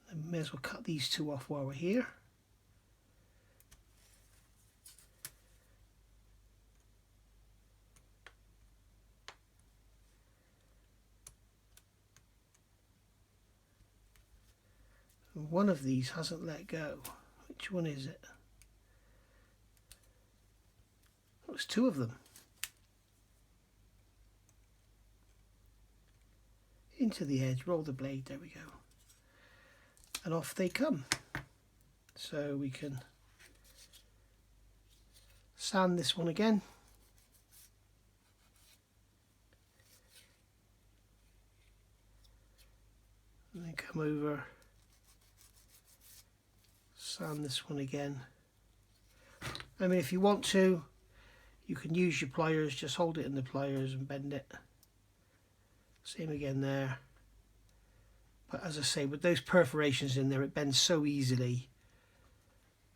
I may as well cut these two off while we're here. One of these hasn't let go. Which one is it? Oh, it's two of them. Into the edge, roll the blade, there we go. And off they come. So we can sand this one again. And then come over, sand this one again. I mean, if you want to, you can use your pliers, just hold it in the pliers and bend it. Same again there. But as I say, with those perforations in there, it bends so easily,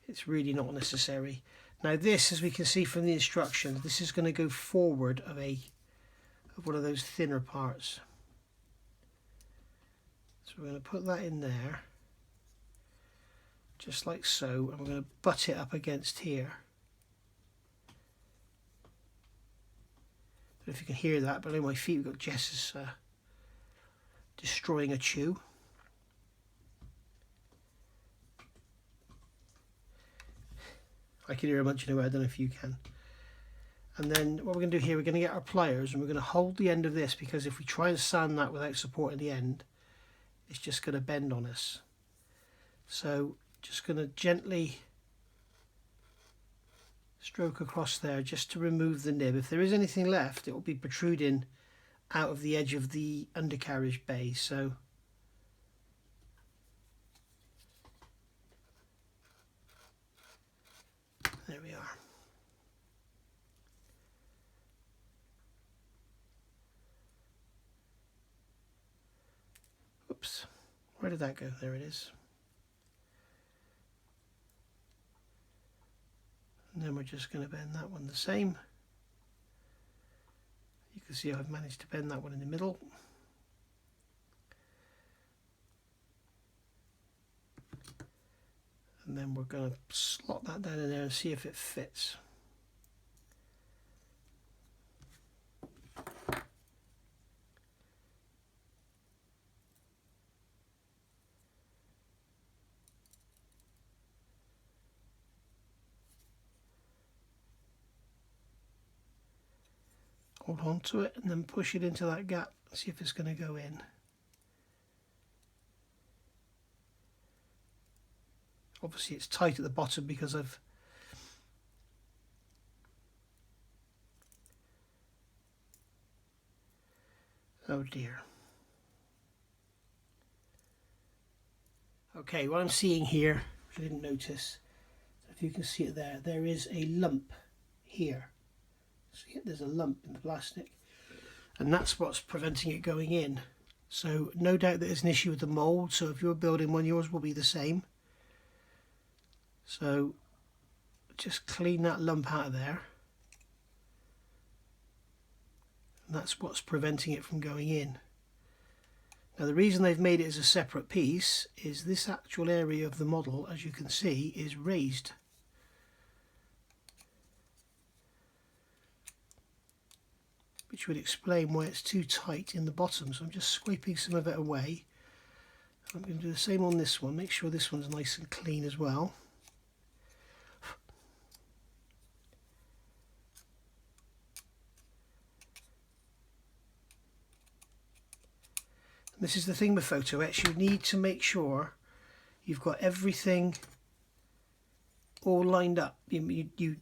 it's really not necessary. Now this, as we can see from the instructions, this is going to go forward of one of those thinner parts. So we're going to put that in there. just like so, and we're going to butt it up against here. I don't know if you can hear that, but on my feet we've got Jess's destroying a chew. I can hear her munching away, I don't know if you can. And then what we're going to do here, we're going to get our pliers and we're going to hold the end of this, because if we try and sand that without supporting the end, it's just going to bend on us. So just going to gently stroke across there just to remove the nib. If there is anything left, it will be protruding out of the edge of the undercarriage bay. So there we are. Oops, where did that go? There it is. And then we're just going to bend that one the same. You can see I've managed to bend that one in the middle. And then we're going to slot that down in there and see if it fits. Hold on to it and then push it into that gap, see if it's going to go in. Obviously it's tight at the bottom because I've oh dear. Okay, what I'm seeing here, which I didn't notice, if you can see it there, there is a lump here. See, there's a lump in the plastic, and that's what's preventing it going in. So no doubt that there's an issue with the mould, so if you're building one, yours will be the same. So just clean that lump out of there, and that's what's preventing it from going in. Now the reason they've made it as a separate piece is this actual area of the model, as you can see, is raised. Which would explain why it's too tight in the bottom. So I'm just scraping some of it away. I'm going to do the same on this one, make sure this one's nice and clean as well. And this is the thing with photo etch, you need to make sure you've got everything all lined up. You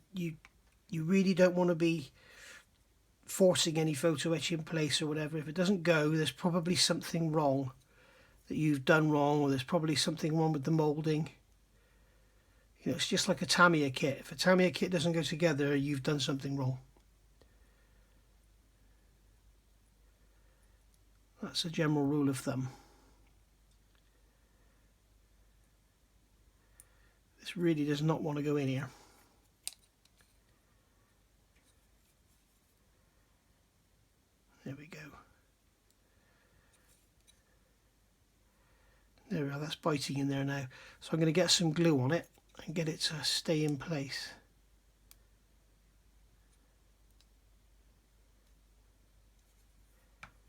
really don't want to be forcing any photo etch in place or whatever. If it doesn't go, there's probably something wrong that you've done wrong, or there's probably something wrong with the moulding. You know, it's just like a Tamiya kit. If a Tamiya kit doesn't go together, you've done something wrong. That's a general rule of thumb. This really does not want to go in here. There we go. There we are, that's biting in there now. So I'm going to get some glue on it and get it to stay in place.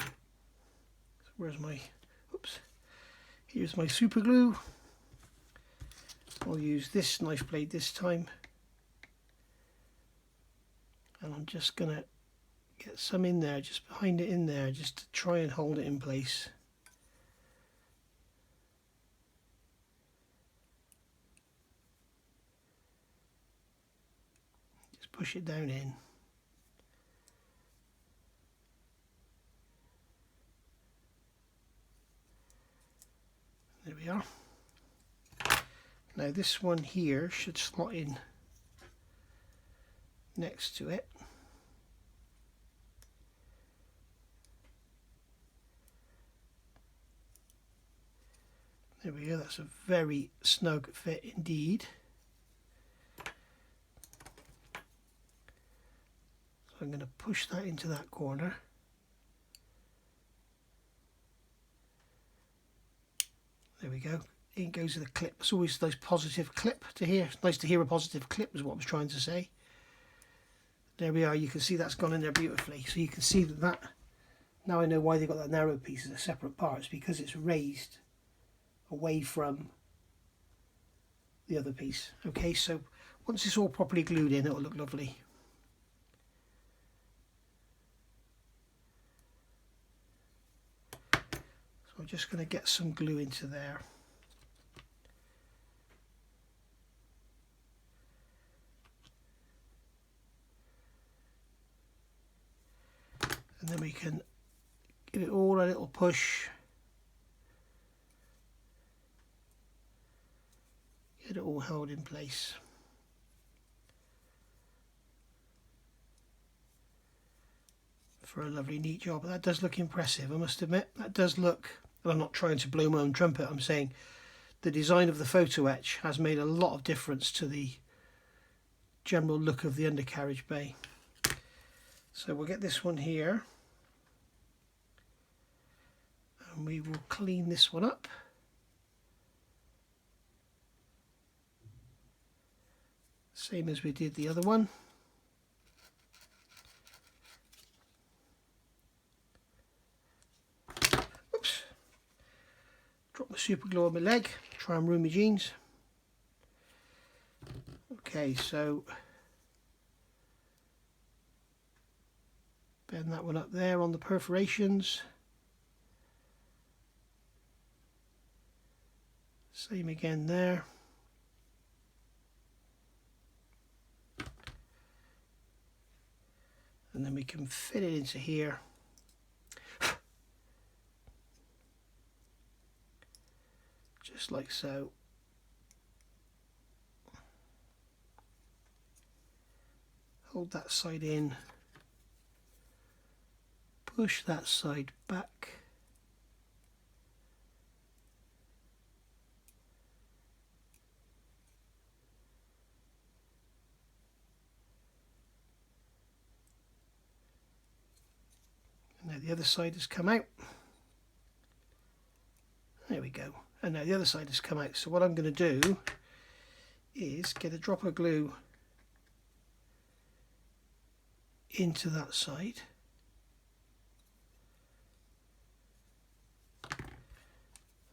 So where's my, oops, here's my super glue. I'll use this knife blade this time. And I'm just going to get some in there, just behind it in there, just to try and hold it in place. Just push it down in. There we are. Now this one here should slot in next to it. There we go, that's a very snug fit indeed. So I'm going to push that into that corner. There we go. in goes the clip. It's always a nice positive clip to hear. It's nice to hear a positive clip is what I was trying to say. There we are. You can see that's gone in there beautifully. So you can see that now I know why they got that narrow piece as a separate part. It's because it's raised away from the other piece. Okay, so once it's all properly glued in, it'll look lovely. So I'm just going to get some glue into there. And then we can give it all a little push. Get it all held in place. For a lovely neat job. That does look impressive, I must admit. That does look, and I'm not trying to blow my own trumpet, I'm saying the design of the photo etch has made a lot of difference to the general look of the undercarriage bay. So we'll get this one here and we will clean this one up. Same as we did the other one. Oops. Drop my super glue on my leg, try and ruin my jeans. Okay, so bend that one up there on the perforations. Same again there. And then we can fit it into here. Just like so. Hold that side in. Push that side back. And now the other side has come out. There we go. And now the other side has come out. So what I'm going to do is get a drop of glue into that side.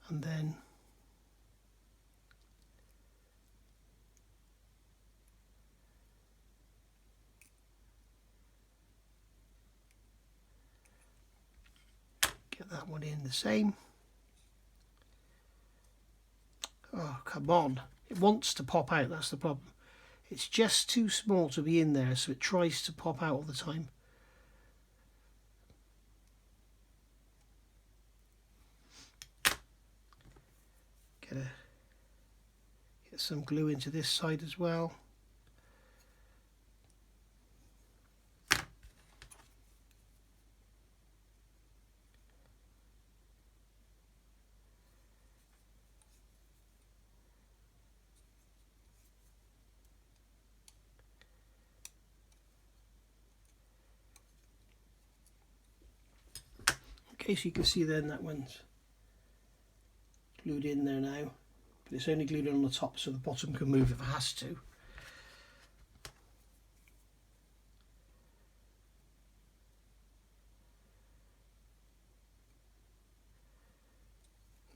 And then get that one in the same. Oh, come on. It wants to pop out, that's the problem. It's just too small to be in there, so it tries to pop out all the time. Get some glue into this side as well. Okay, so you can see then that one's glued in there now, but it's only glued in on the top so the bottom can move if it has to.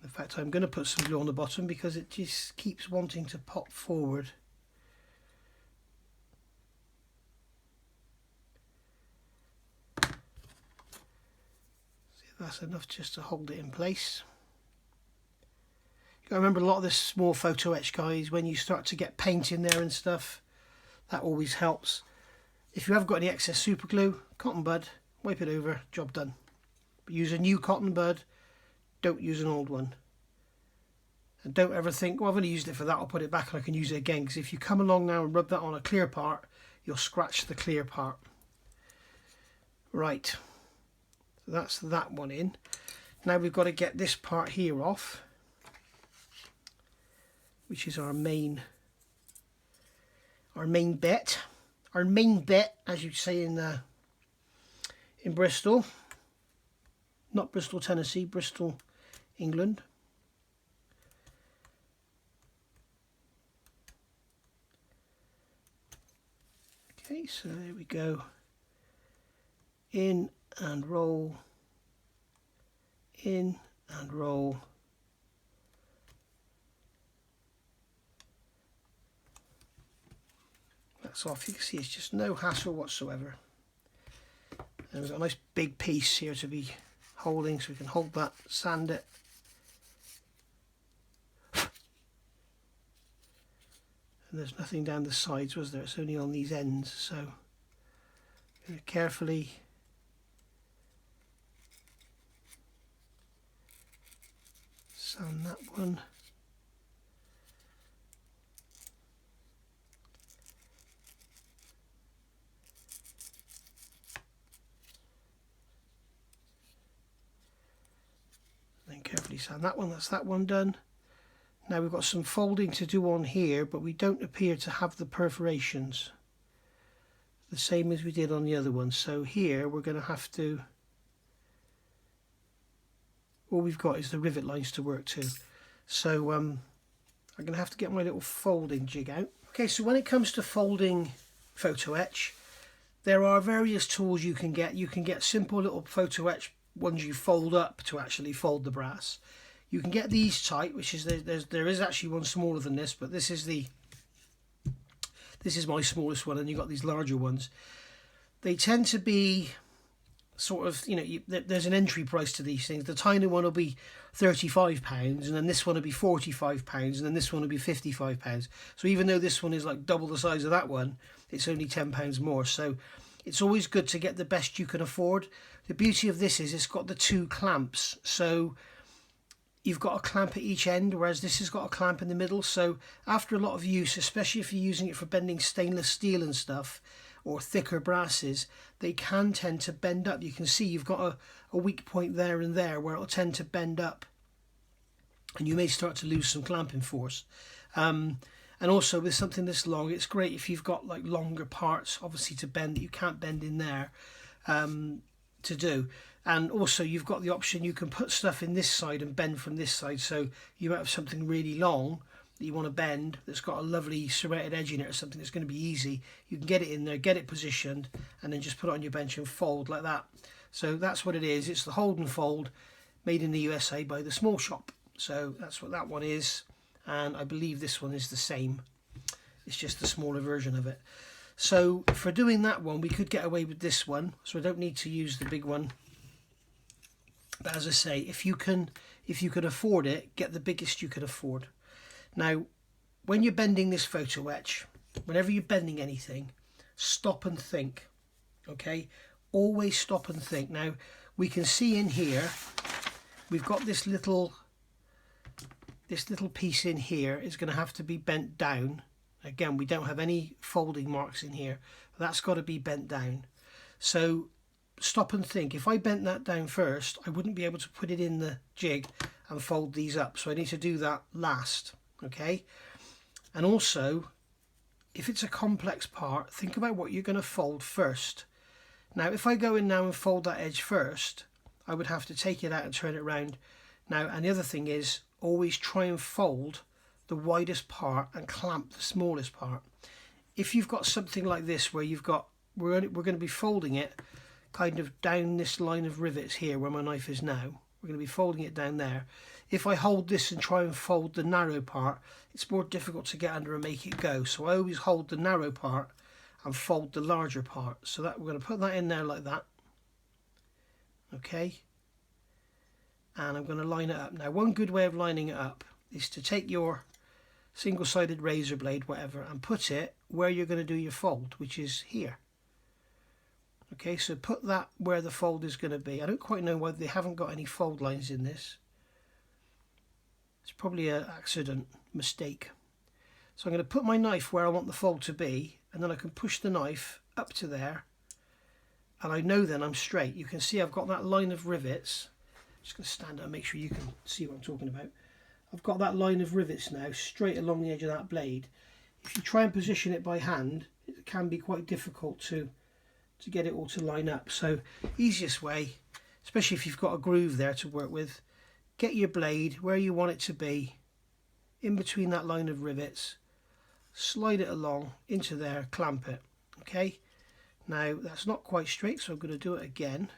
In fact, I'm going to put some glue on the bottom because it just keeps wanting to pop forward. That's enough just to hold it in place. You got to remember, a lot of this small photo etch, guys, when you start to get paint in there and stuff, that always helps. If you haven't got any excess super glue, cotton bud, wipe it over, job done. But use a new cotton bud, don't use an old one. And don't ever think, well, I've only used it for that, I'll put it back and I can use it again, because if you come along now and rub that on a clear part, you'll scratch the clear part. Right. That's that one in. Now we've got to get this part here off, which is our main bit. Our main bit, as you say in Bristol, not Bristol, Tennessee, Bristol, England. Okay, so there we go. In and roll, in and roll. That's off. You can see it's just no hassle whatsoever. And we've got a nice big piece here to be holding, so we can hold that, sand it. And there's nothing down the sides, was there? It's only on these ends, so I'm going to carefully sand that one. Then carefully sand that one. That's that one done. Now we've got some folding to do on here, but we don't appear to have the perforations, the same as we did on the other one. So here we're going to have to, all we've got is the rivet lines to work to. So I'm going to have to get my little folding jig out. Okay, so when it comes to folding photo etch, there are various tools you can get. You can get simple little photo etch ones you fold up to actually fold the brass. You can get these type, which is there is actually one smaller than this, but this is my smallest one, and you've got these larger ones. They tend to be sort of, you know, there's an entry price to these things. The tiny one will be £35, and then this one will be £45, and then this one will be £55. So even though this one is like double the size of that one, it's only £10 more. So it's always good to get the best you can afford. The beauty of this is it's got the two clamps, so you've got a clamp at each end, whereas this has got a clamp in the middle. So after a lot of use, especially if you're using it for bending stainless steel and stuff, or thicker brasses, they can tend to bend up. You can see you've got a weak point there and there where it'll tend to bend up, and you may start to lose some clamping force. And also with something this long, it's great if you've got like longer parts, obviously, to bend that you can't bend in there, to do. And also you've got the option, you can put stuff in this side and bend from this side. So you might have something really long that you want to bend that's got a lovely serrated edge in it, or something that's going to be easy. You can get it in there, get it positioned, and then just put it on your bench and fold like that. So that's what it is. It's the hold and fold, made in the USA by the Small Shop. So that's what that one is, and I believe this one is the same. It's just the smaller version of it. So for doing that one, we could get away with this one, so I don't need to use the big one. But as I say, if you can afford it, get the biggest you can afford. Now, when you're bending this photo etch, whenever you're bending anything, stop and think. Okay, always stop and think. Now, we can see in here, we've got this little piece in here is going to have to be bent down. Again, we don't have any folding marks in here. That's got to be bent down. So stop and think. If I bent that down first, I wouldn't be able to put it in the jig and fold these up. So I need to do that last. Okay. And also, if it's a complex part, think about what you're going to fold first. Now, if I go in now and fold that edge first, I would have to take it out and turn it around. Now, and the other thing is, always try and fold the widest part and clamp the smallest part. If you've got something like this where you've got, we're going to be folding it kind of down this line of rivets here where my knife is now. We're going to be folding it down there. If I hold this and try and fold the narrow part, it's more difficult to get under and make it go. So I always hold the narrow part and fold the larger part. So that we're going to put that in there like that. Okay. And I'm going to line it up. Now, one good way of lining it up is to take your single-sided razor blade, whatever, and put it where you're going to do your fold, which is here. Okay, so put that where the fold is going to be. I don't quite know why they haven't got any fold lines in this. It's probably an accident, mistake. So I'm going to put my knife where I want the fold to be, and then I can push the knife up to there, and I know then I'm straight. You can see I've got that line of rivets. I'm just going to stand up and make sure you can see what I'm talking about. I've got that line of rivets now straight along the edge of that blade. If you try and position it by hand, it can be quite difficult to get it all to line up. So easiest way, especially if you've got a groove there to work with, get your blade where you want it to be, in between that line of rivets, slide it along into there, clamp it. Okay, now that's not quite straight, so I'm going to do it again.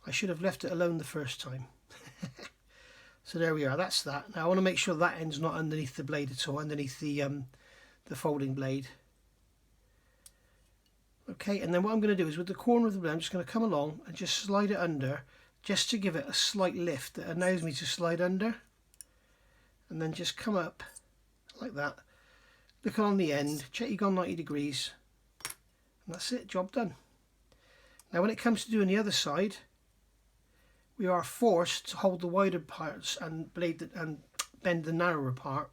I should have left it alone the first time. So there we are, that's that. Now I want to make sure that end's not underneath the blade at all, underneath the folding blade. Okay, and then what I'm going to do is with the corner of the blade, I'm just going to come along and just slide it under, just to give it a slight lift that allows me to slide under. And then just come up like that. Look on the end, check you've gone 90 degrees. And that's it, job done. Now when it comes to doing the other side, we are forced to hold the wider parts and bend the narrower part,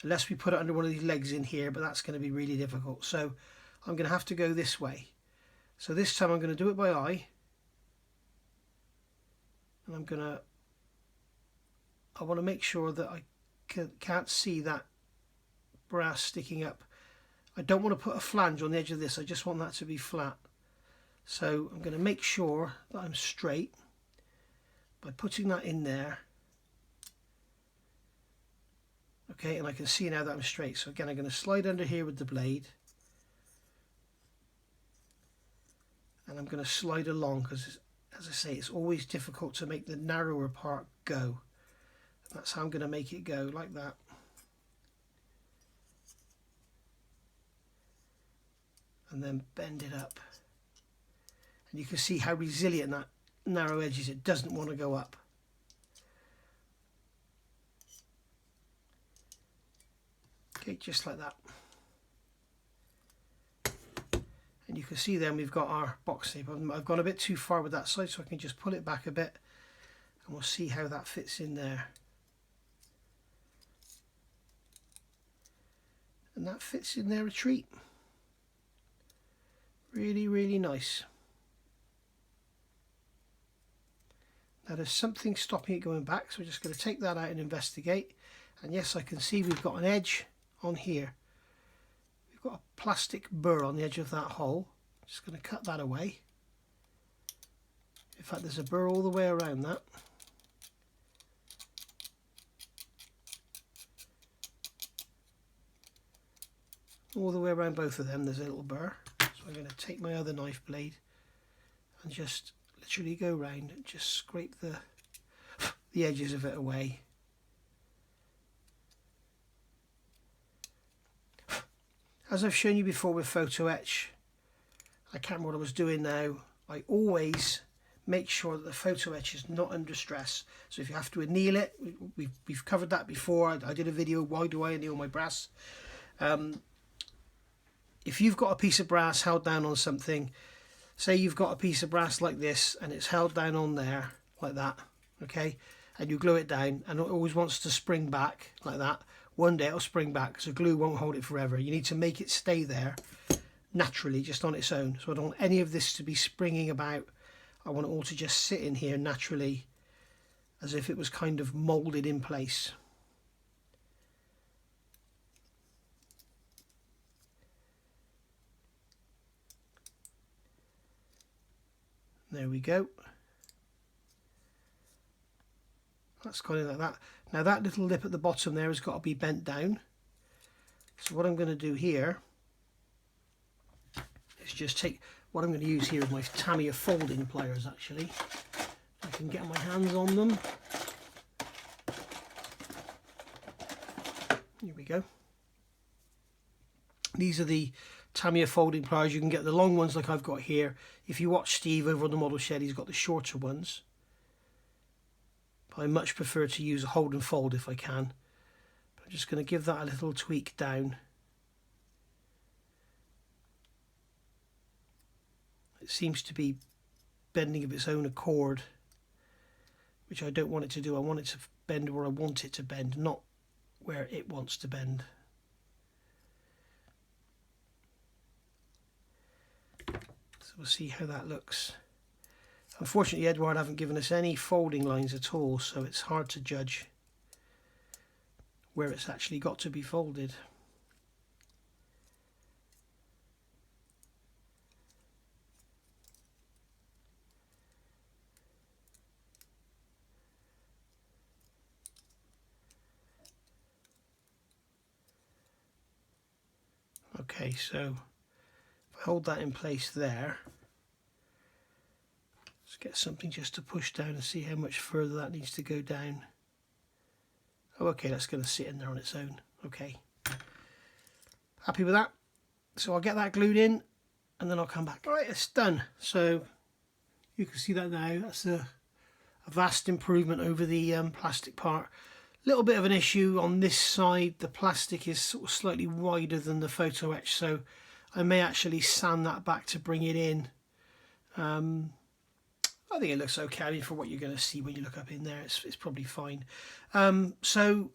unless we put it under one of these legs in here, but that's going to be really difficult. So I'm going to have to go this way. So this time I'm going to do it by eye, and I want to make sure that I can't see that brass sticking up. I don't want to put a flange on the edge of this, I just want that to be flat. So I'm going to make sure that I'm straight by putting that in there. Okay, and I can see now that I'm straight. So again, I'm going to slide under here with the blade, and I'm going to slide along, because as I say, it's always difficult to make the narrower part go. That's how I'm going to make it go, like that. And then bend it up. And you can see how resilient that narrow edge is. It doesn't want to go up. Okay, just like that. And you can see then we've got our box tape. I've gone a bit too far with that side, so I can just pull it back a bit, and we'll see how that fits in there. And that fits in there a treat. Really, really nice. Now there's something stopping it going back, so we're just going to take that out and investigate. And yes, I can see we've got an edge on here. We've got a plastic burr on the edge of that hole. Just going to cut that away. In fact, there's a burr all the way around that. All the way around both of them there's a little burr. So I'm going to take my other knife blade and just literally go round and just scrape the edges of it away. As I've shown you before with photo etch, I can't remember what I was doing now, I always make sure that the photo etch is not under stress. So if you have to anneal it, we've covered that before. I did a video, why do I anneal my brass? If you've got a piece of brass held down on something, say you've got a piece of brass like this and it's held down on there like that, okay, and you glue it down and it always wants to spring back like that, one day it'll spring back because the glue won't hold it forever. You need to make it stay there naturally, just on its own. So I don't want any of this to be springing about. I want it all to just sit in here naturally, as if it was kind of moulded in place. There we go. That's kind of like that. Now that little lip at the bottom there has got to be bent down. So what I'm going to do here is just take, what I'm going to use here is my Tamiya folding pliers actually. I can get my hands on them. Here we go. These are the Tamiya folding pliers. You can get the long ones like I've got here. If you watch Steve over on the model shed, he's got the shorter ones. But I much prefer to use a hold and fold if I can. But I'm just going to give that a little tweak down. It seems to be bending of its own accord, which I don't want it to do. I want it to bend where I want it to bend, not where it wants to bend. So we'll see how that looks. Unfortunately, Edward haven't given us any folding lines at all, so it's hard to judge where it's actually got to be folded. Okay, so if I hold that in place there, let's get something just to push down and see how much further that needs to go down. Oh, okay, that's going to sit in there on its own. Okay, happy with that. So I'll get that glued in and then I'll come back. All right, it's done. So you can see that now. That's a vast improvement over the plastic part. Little bit of an issue on this side. The plastic is sort of slightly wider than the photo etch, so I may actually sand that back to bring it in. I think it looks okay. I mean, for what you're going to see when you look up in there, it's probably fine. So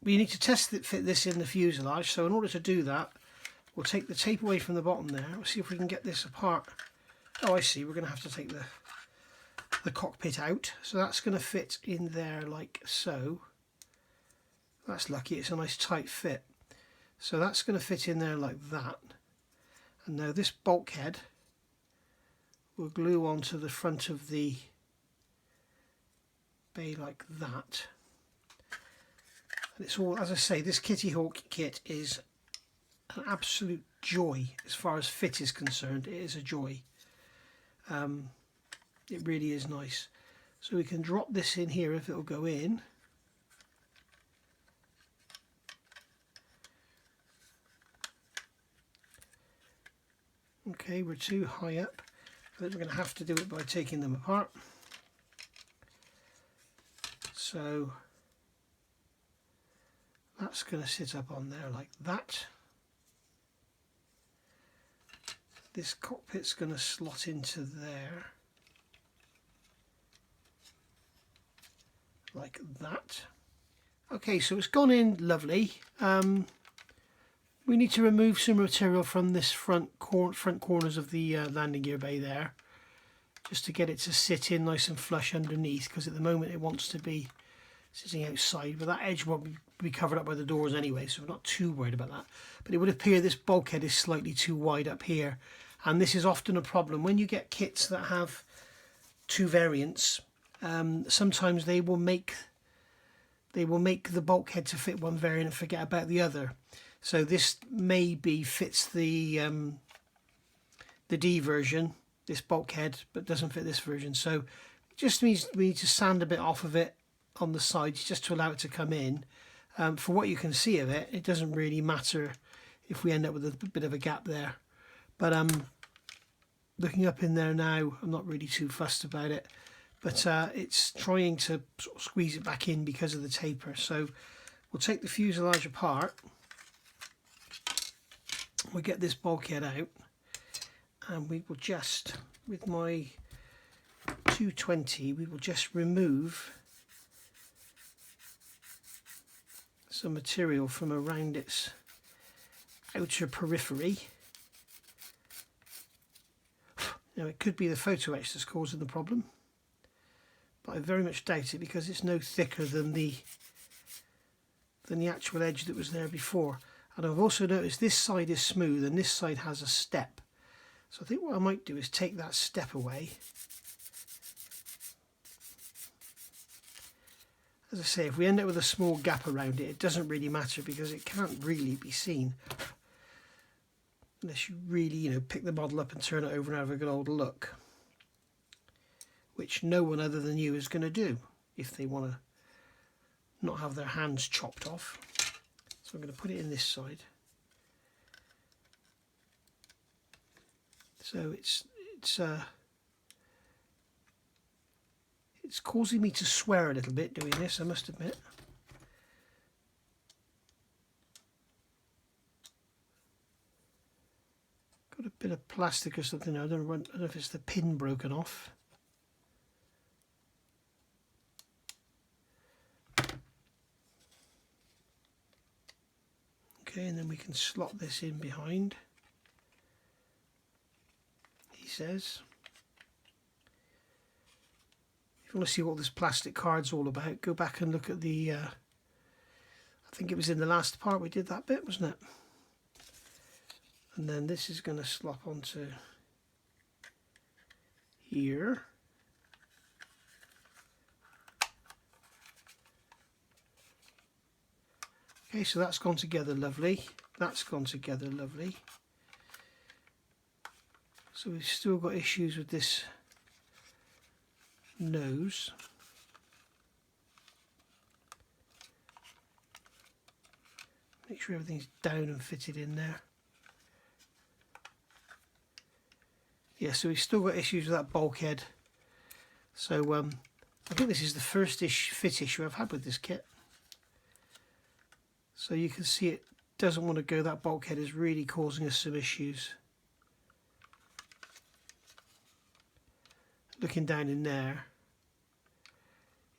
we need to fit this in the fuselage. So in order to do that, we'll take the tape away from the bottom there. We'll see if we can get this apart. Oh, I see. We're going to have to take the cockpit out. So that's going to fit in there like so. That's lucky. It's a nice tight fit. So that's going to fit in there like that. And now this bulkhead will glue onto the front of the bay like that. And it's all, as I say, this Kitty Hawk kit is an absolute joy as far as fit is concerned. It is a joy. It really is nice. So we can drop this in here if it will go in. Okay, we're too high up. But we're going to have to do it by taking them apart. So that's going to sit up on there like that. This cockpit's going to slot into there like that. Okay, so it's gone in lovely. We need to remove some material from this front corners of the landing gear bay there, just to get it to sit in nice and flush underneath, because at the moment it wants to be sitting outside, but that edge won't be covered up by the doors anyway, so we're not too worried about that. But it would appear this bulkhead is slightly too wide up here, and this is often a problem when you get kits that have two variants. Sometimes they will make the bulkhead to fit one variant and forget about the other. So this maybe fits the D version, this bulkhead, but doesn't fit this version. So it just means we need to sand a bit off of it on the sides just to allow it to come in. For what you can see of it, it doesn't really matter if we end up with a bit of a gap there. But looking up in there now, I'm not really too fussed about it. But it's trying to sort of squeeze it back in because of the taper. So we'll take the fuselage apart. We'll get this bulkhead out, and we will just, with my 220, we will just remove some material from around its outer periphery. Now it could be the photo etch that's causing the problem, but I very much doubt it because it's no thicker than the actual edge that was there before. And I've also noticed this side is smooth and this side has a step. So I think what I might do is take that step away. As I say, if we end up with a small gap around it, it doesn't really matter because it can't really be seen. Unless you really, pick the model up and turn it over and have a good old look. Which no one other than you is going to do if they want to not have their hands chopped off. So I'm going to put it in this side. So it's causing me to swear a little bit doing this, I must admit. Got a bit of plastic or something. I don't know if it's the pin broken off. Okay, and then we can slot this in behind, he says. If you want to see what this plastic card's all about, go back and look at the, I think it was in the last part we did that bit, wasn't it? And then this is going to slop onto here. Okay, so that's gone together lovely. That's gone together lovely. So we've still got issues with this nose. Make sure everything's down and fitted in there. Yeah, so we've still got issues with that bulkhead. So I think this is the first fit issue I've had with this kit. So you can see it doesn't want to go. That bulkhead is really causing us some issues. Looking down in there,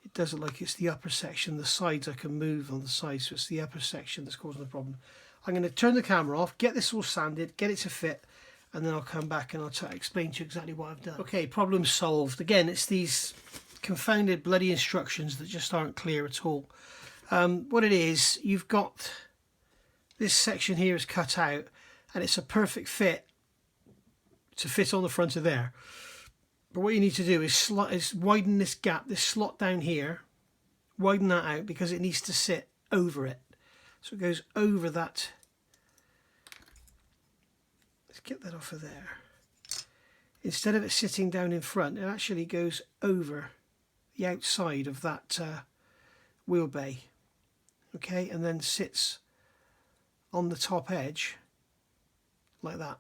it does look like it's the upper section. The sides I can move on the sides, so it's the upper section that's causing the problem. I'm going to turn the camera off, get this all sanded, get it to fit, and then I'll come back and I'll explain to you exactly what I've done. Okay, problem solved. Again, it's these confounded bloody instructions that just aren't clear at all. What it is, you've got this section here is cut out, and it's a perfect fit to fit on the front of there. But what you need to do is widen this gap, this slot down here, widen that out because it needs to sit over it. So it goes over that. Let's get that off of there. Instead of it sitting down in front, it actually goes over the outside of that wheel bay. Okay, and then sits on the top edge like that.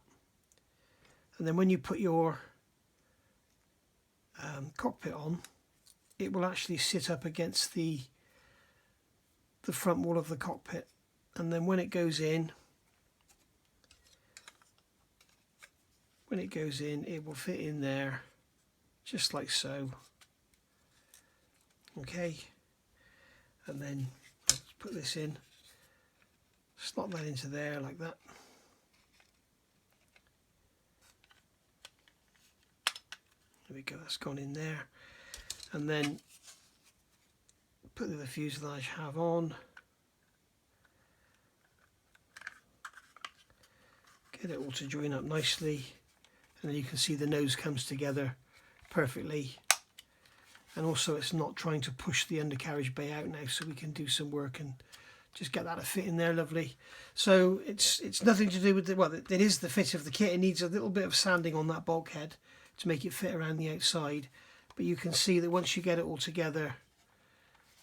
And then when you put your cockpit on, it will actually sit up against the front wall of the cockpit, and then when it goes in, it will fit in there just like so. Okay, and then let's put this in, slot that into there like that. There we go, that's gone in there. And then put the fuselage have on. Get it all to join up nicely. And then you can see the nose comes together perfectly. And also it's not trying to push the undercarriage bay out now, so we can do some work and just get that to fit in there lovely. So it's nothing to do with the, well, it is the fit of the kit. It needs a little bit of sanding on that bulkhead to make it fit around the outside, but you can see that once you get it all together,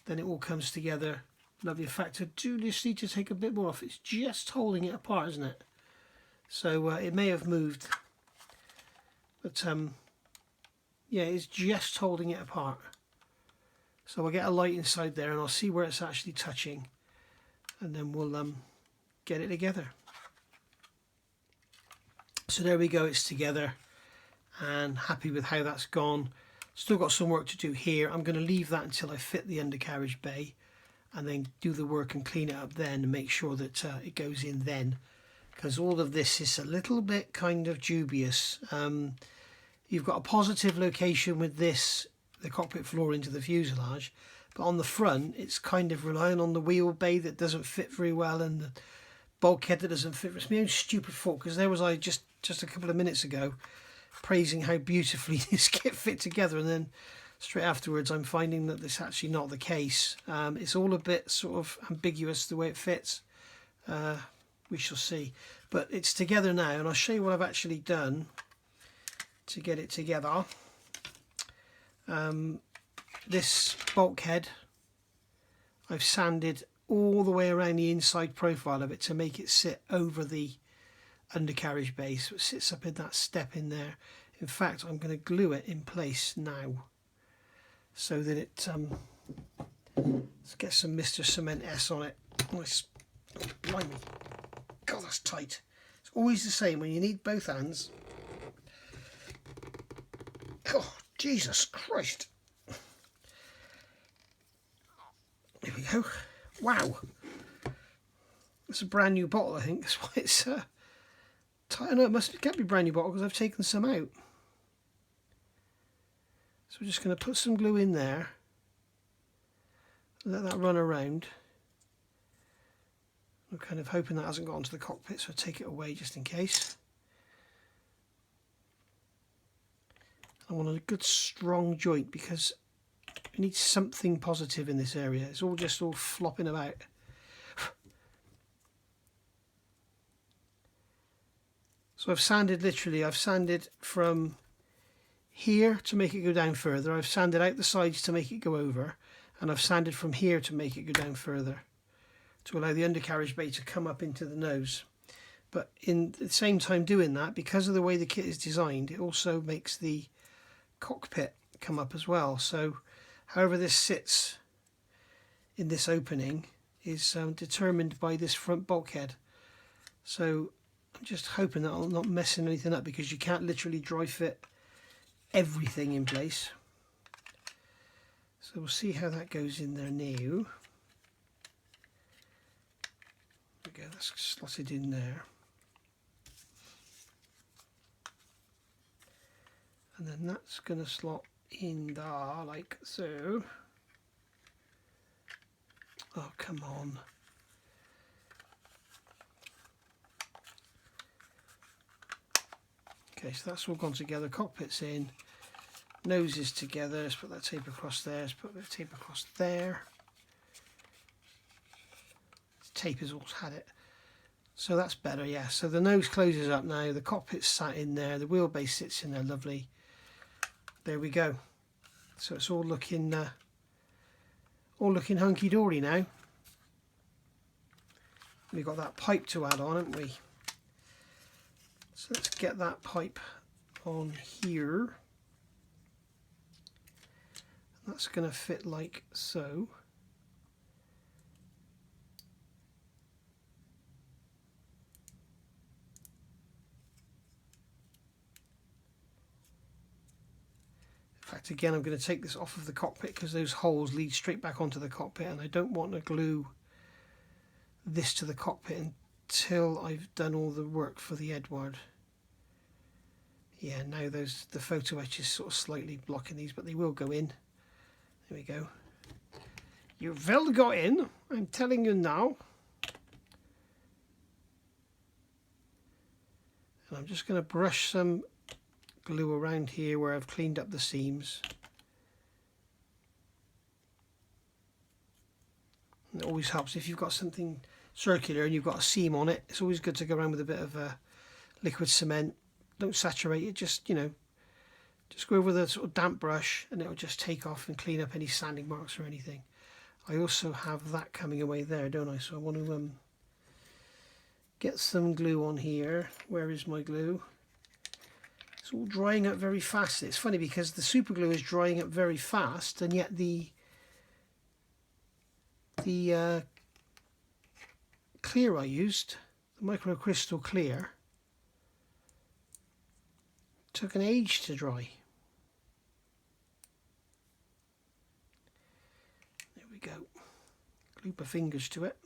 then it all comes together lovely. In fact, I do just need to take a bit more off. It's just holding it apart, isn't it? So it may have moved, but yeah, it's just holding it apart. So I'll get a light inside there and I'll see where it's actually touching, and then we'll get it together. So there we go, it's together. And happy with how that's gone. Still got some work to do here. I'm going to leave that until I fit the undercarriage bay, and then do the work and clean it up then and make sure that it goes in then, because all of this is a little bit kind of dubious. You've got a positive location with this, the cockpit floor into the fuselage, but on the front it's kind of relying on the wheel bay that doesn't fit very well and the bulkhead that doesn't fit. It's my own stupid fault, because there was I just a couple of minutes ago praising how beautifully this kit fit together, and then straight afterwards I'm finding that this is actually not the case. It's all a bit sort of ambiguous the way it fits. We shall see, but it's together now, and I'll show you what I've actually done to get it together. This bulkhead I've sanded all the way around the inside profile of it to make it sit over the undercarriage base, so it sits up in that step in there. In fact, I'm going to glue it in place now so that it let's get some Mr. Cement S on it. Oh, blimey, God, that's tight. It's always the same when you need both hands. Oh, Jesus Christ. There we go. Wow, it's a brand new bottle. I think that's why it's I know it can't be brand new bottle because I've taken some out. So we're just going to put some glue in there, let that run around. I'm kind of hoping that hasn't got onto the cockpit, so I'll take it away just in case. I want a good strong joint because we need something positive in this area. It's all just flopping about. So I've sanded, literally, I've sanded from here to make it go down further. I've sanded out the sides to make it go over. And I've sanded from here to make it go down further, to allow the undercarriage bay to come up into the nose. But in the same time doing that, because of the way the kit is designed, it also makes the cockpit come up as well. So however this sits in this opening is determined by this front bulkhead. So I'm just hoping that I'm not messing anything up, because you can't literally dry fit everything in place. So we'll see how that goes in there now. There we go, that's slotted in there. And then that's going to slot in there like so. Oh, come on. Okay, so that's all gone together. Cockpit's in, nose is together. Let's put that tape across there. Let's put that tape across there. The tape has also had it. So that's better, yeah. So the nose closes up now. The cockpit's sat in there. The wheelbase sits in there, lovely. There we go. So it's all looking hunky-dory now. We've got that pipe to add on, haven't we? So let's get that pipe on here. That's going to fit like so. In fact, again, I'm going to take this off of the cockpit because those holes lead straight back onto the cockpit, and I don't want to glue this to the cockpit until I've done all the work for the Edward. Yeah, now the photo etch is sort of slightly blocking these, but they will go in. There we go. You will go in, I'm telling you now. And I'm just going to brush some glue around here where I've cleaned up the seams. And it always helps if you've got something circular and you've got a seam on it. It's always good to go around with a bit of liquid cement. Don't saturate it, just, you know, just go over with a sort of damp brush and it'll just take off and clean up any sanding marks or anything. I also have that coming away there, don't I? So I want to get some glue on here. Where is my glue? It's all drying up very fast. It's funny because the super glue is drying up very fast, and yet the clear I used, the microcrystal clear, took an age to dry. There we go. Glue my fingers to it.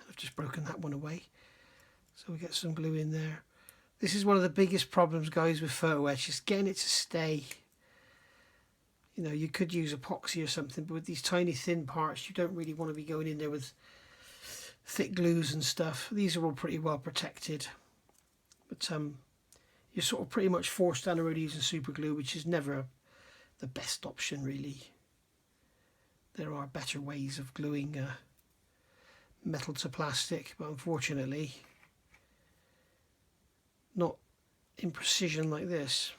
I've just broken that one away. So we get some glue in there. This is one of the biggest problems, guys, with photo etch, is getting it to stay. You know, you could use epoxy or something, but with these tiny thin parts, you don't really want to be going in there with thick glues and stuff. These are all pretty well protected, but you're sort of pretty much forced down the road using super glue, which is never the best option, really. There are better ways of gluing metal to plastic, but unfortunately not in precision like this.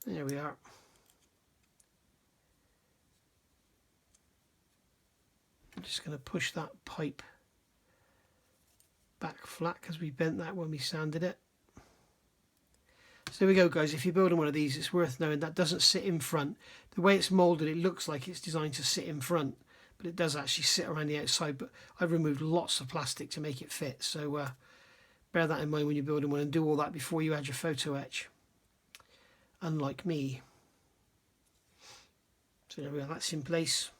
There we are. I'm just going to push that pipe back flat because we bent that when we sanded it. So there we go, guys. If you're building one of these, it's worth knowing that doesn't sit in front. The way it's moulded, it looks like it's designed to sit in front, but it does actually sit around the outside. But I've removed lots of plastic to make it fit, so bear that in mind when you're building one, and do all that before you add your photo etch, unlike me. So there we are, that's in place.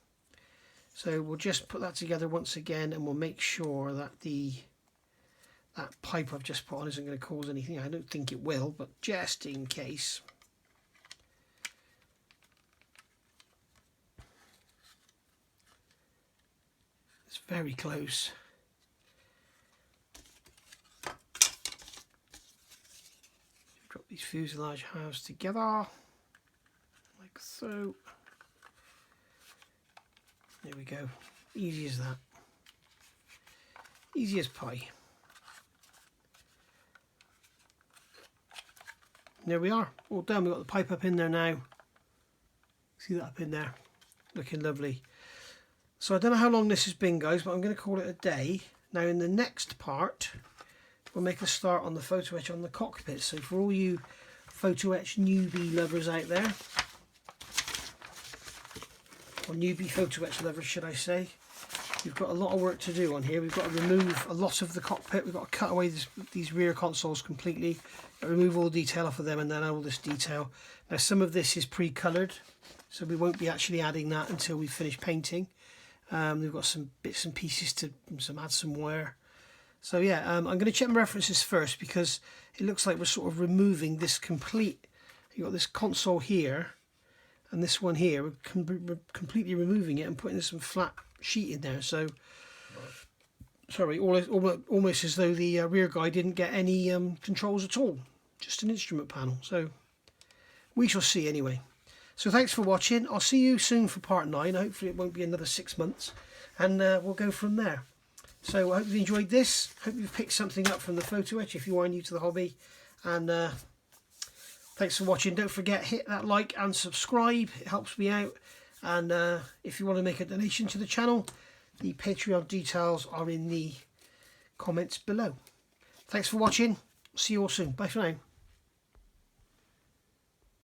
So we'll just put that together once again, and we'll make sure that that pipe I've just put on isn't going to cause anything. I don't think it will, but just in case. It's very close. Drop these fuselage halves together, like so. There we go. Easy as that. Easy as pie. And there we are. All done. We've got the pipe up in there now. See that up in there? Looking lovely. So I don't know how long this has been, guys, but I'm going to call it a day. Now in the next part, we'll make a start on the photo etch on the cockpit. So for all you photo etch newbie lovers out there, or newbie photo etch lovers should I say, we've got a lot of work to do on here. We've got to remove a lot of the cockpit. We've got to cut away these rear consoles completely, remove all the detail off of them, and then all this detail. Now some of this is pre-coloured, so we won't be actually adding that until we finish painting. We've got some bits and pieces to add some wear. So yeah, I'm going to check my references first, because it looks like we're sort of removing this complete. You've got this console here and this one here. We're completely removing it and putting some flat sheet in there. So sorry, almost as though the rear guy didn't get any controls at all, just an instrument panel. So we shall see anyway. So thanks for watching. I'll see you soon for part 9. Hopefully it won't be another 6 months, and we'll go from there. So I hope you enjoyed this. Hope you've picked something up from the photo etch if you are new to the hobby. And thanks for watching. Don't forget, hit that like and subscribe. It helps me out. And if you want to make a donation to the channel, the Patreon details are in the comments below. Thanks for watching. See you all soon. Bye for now.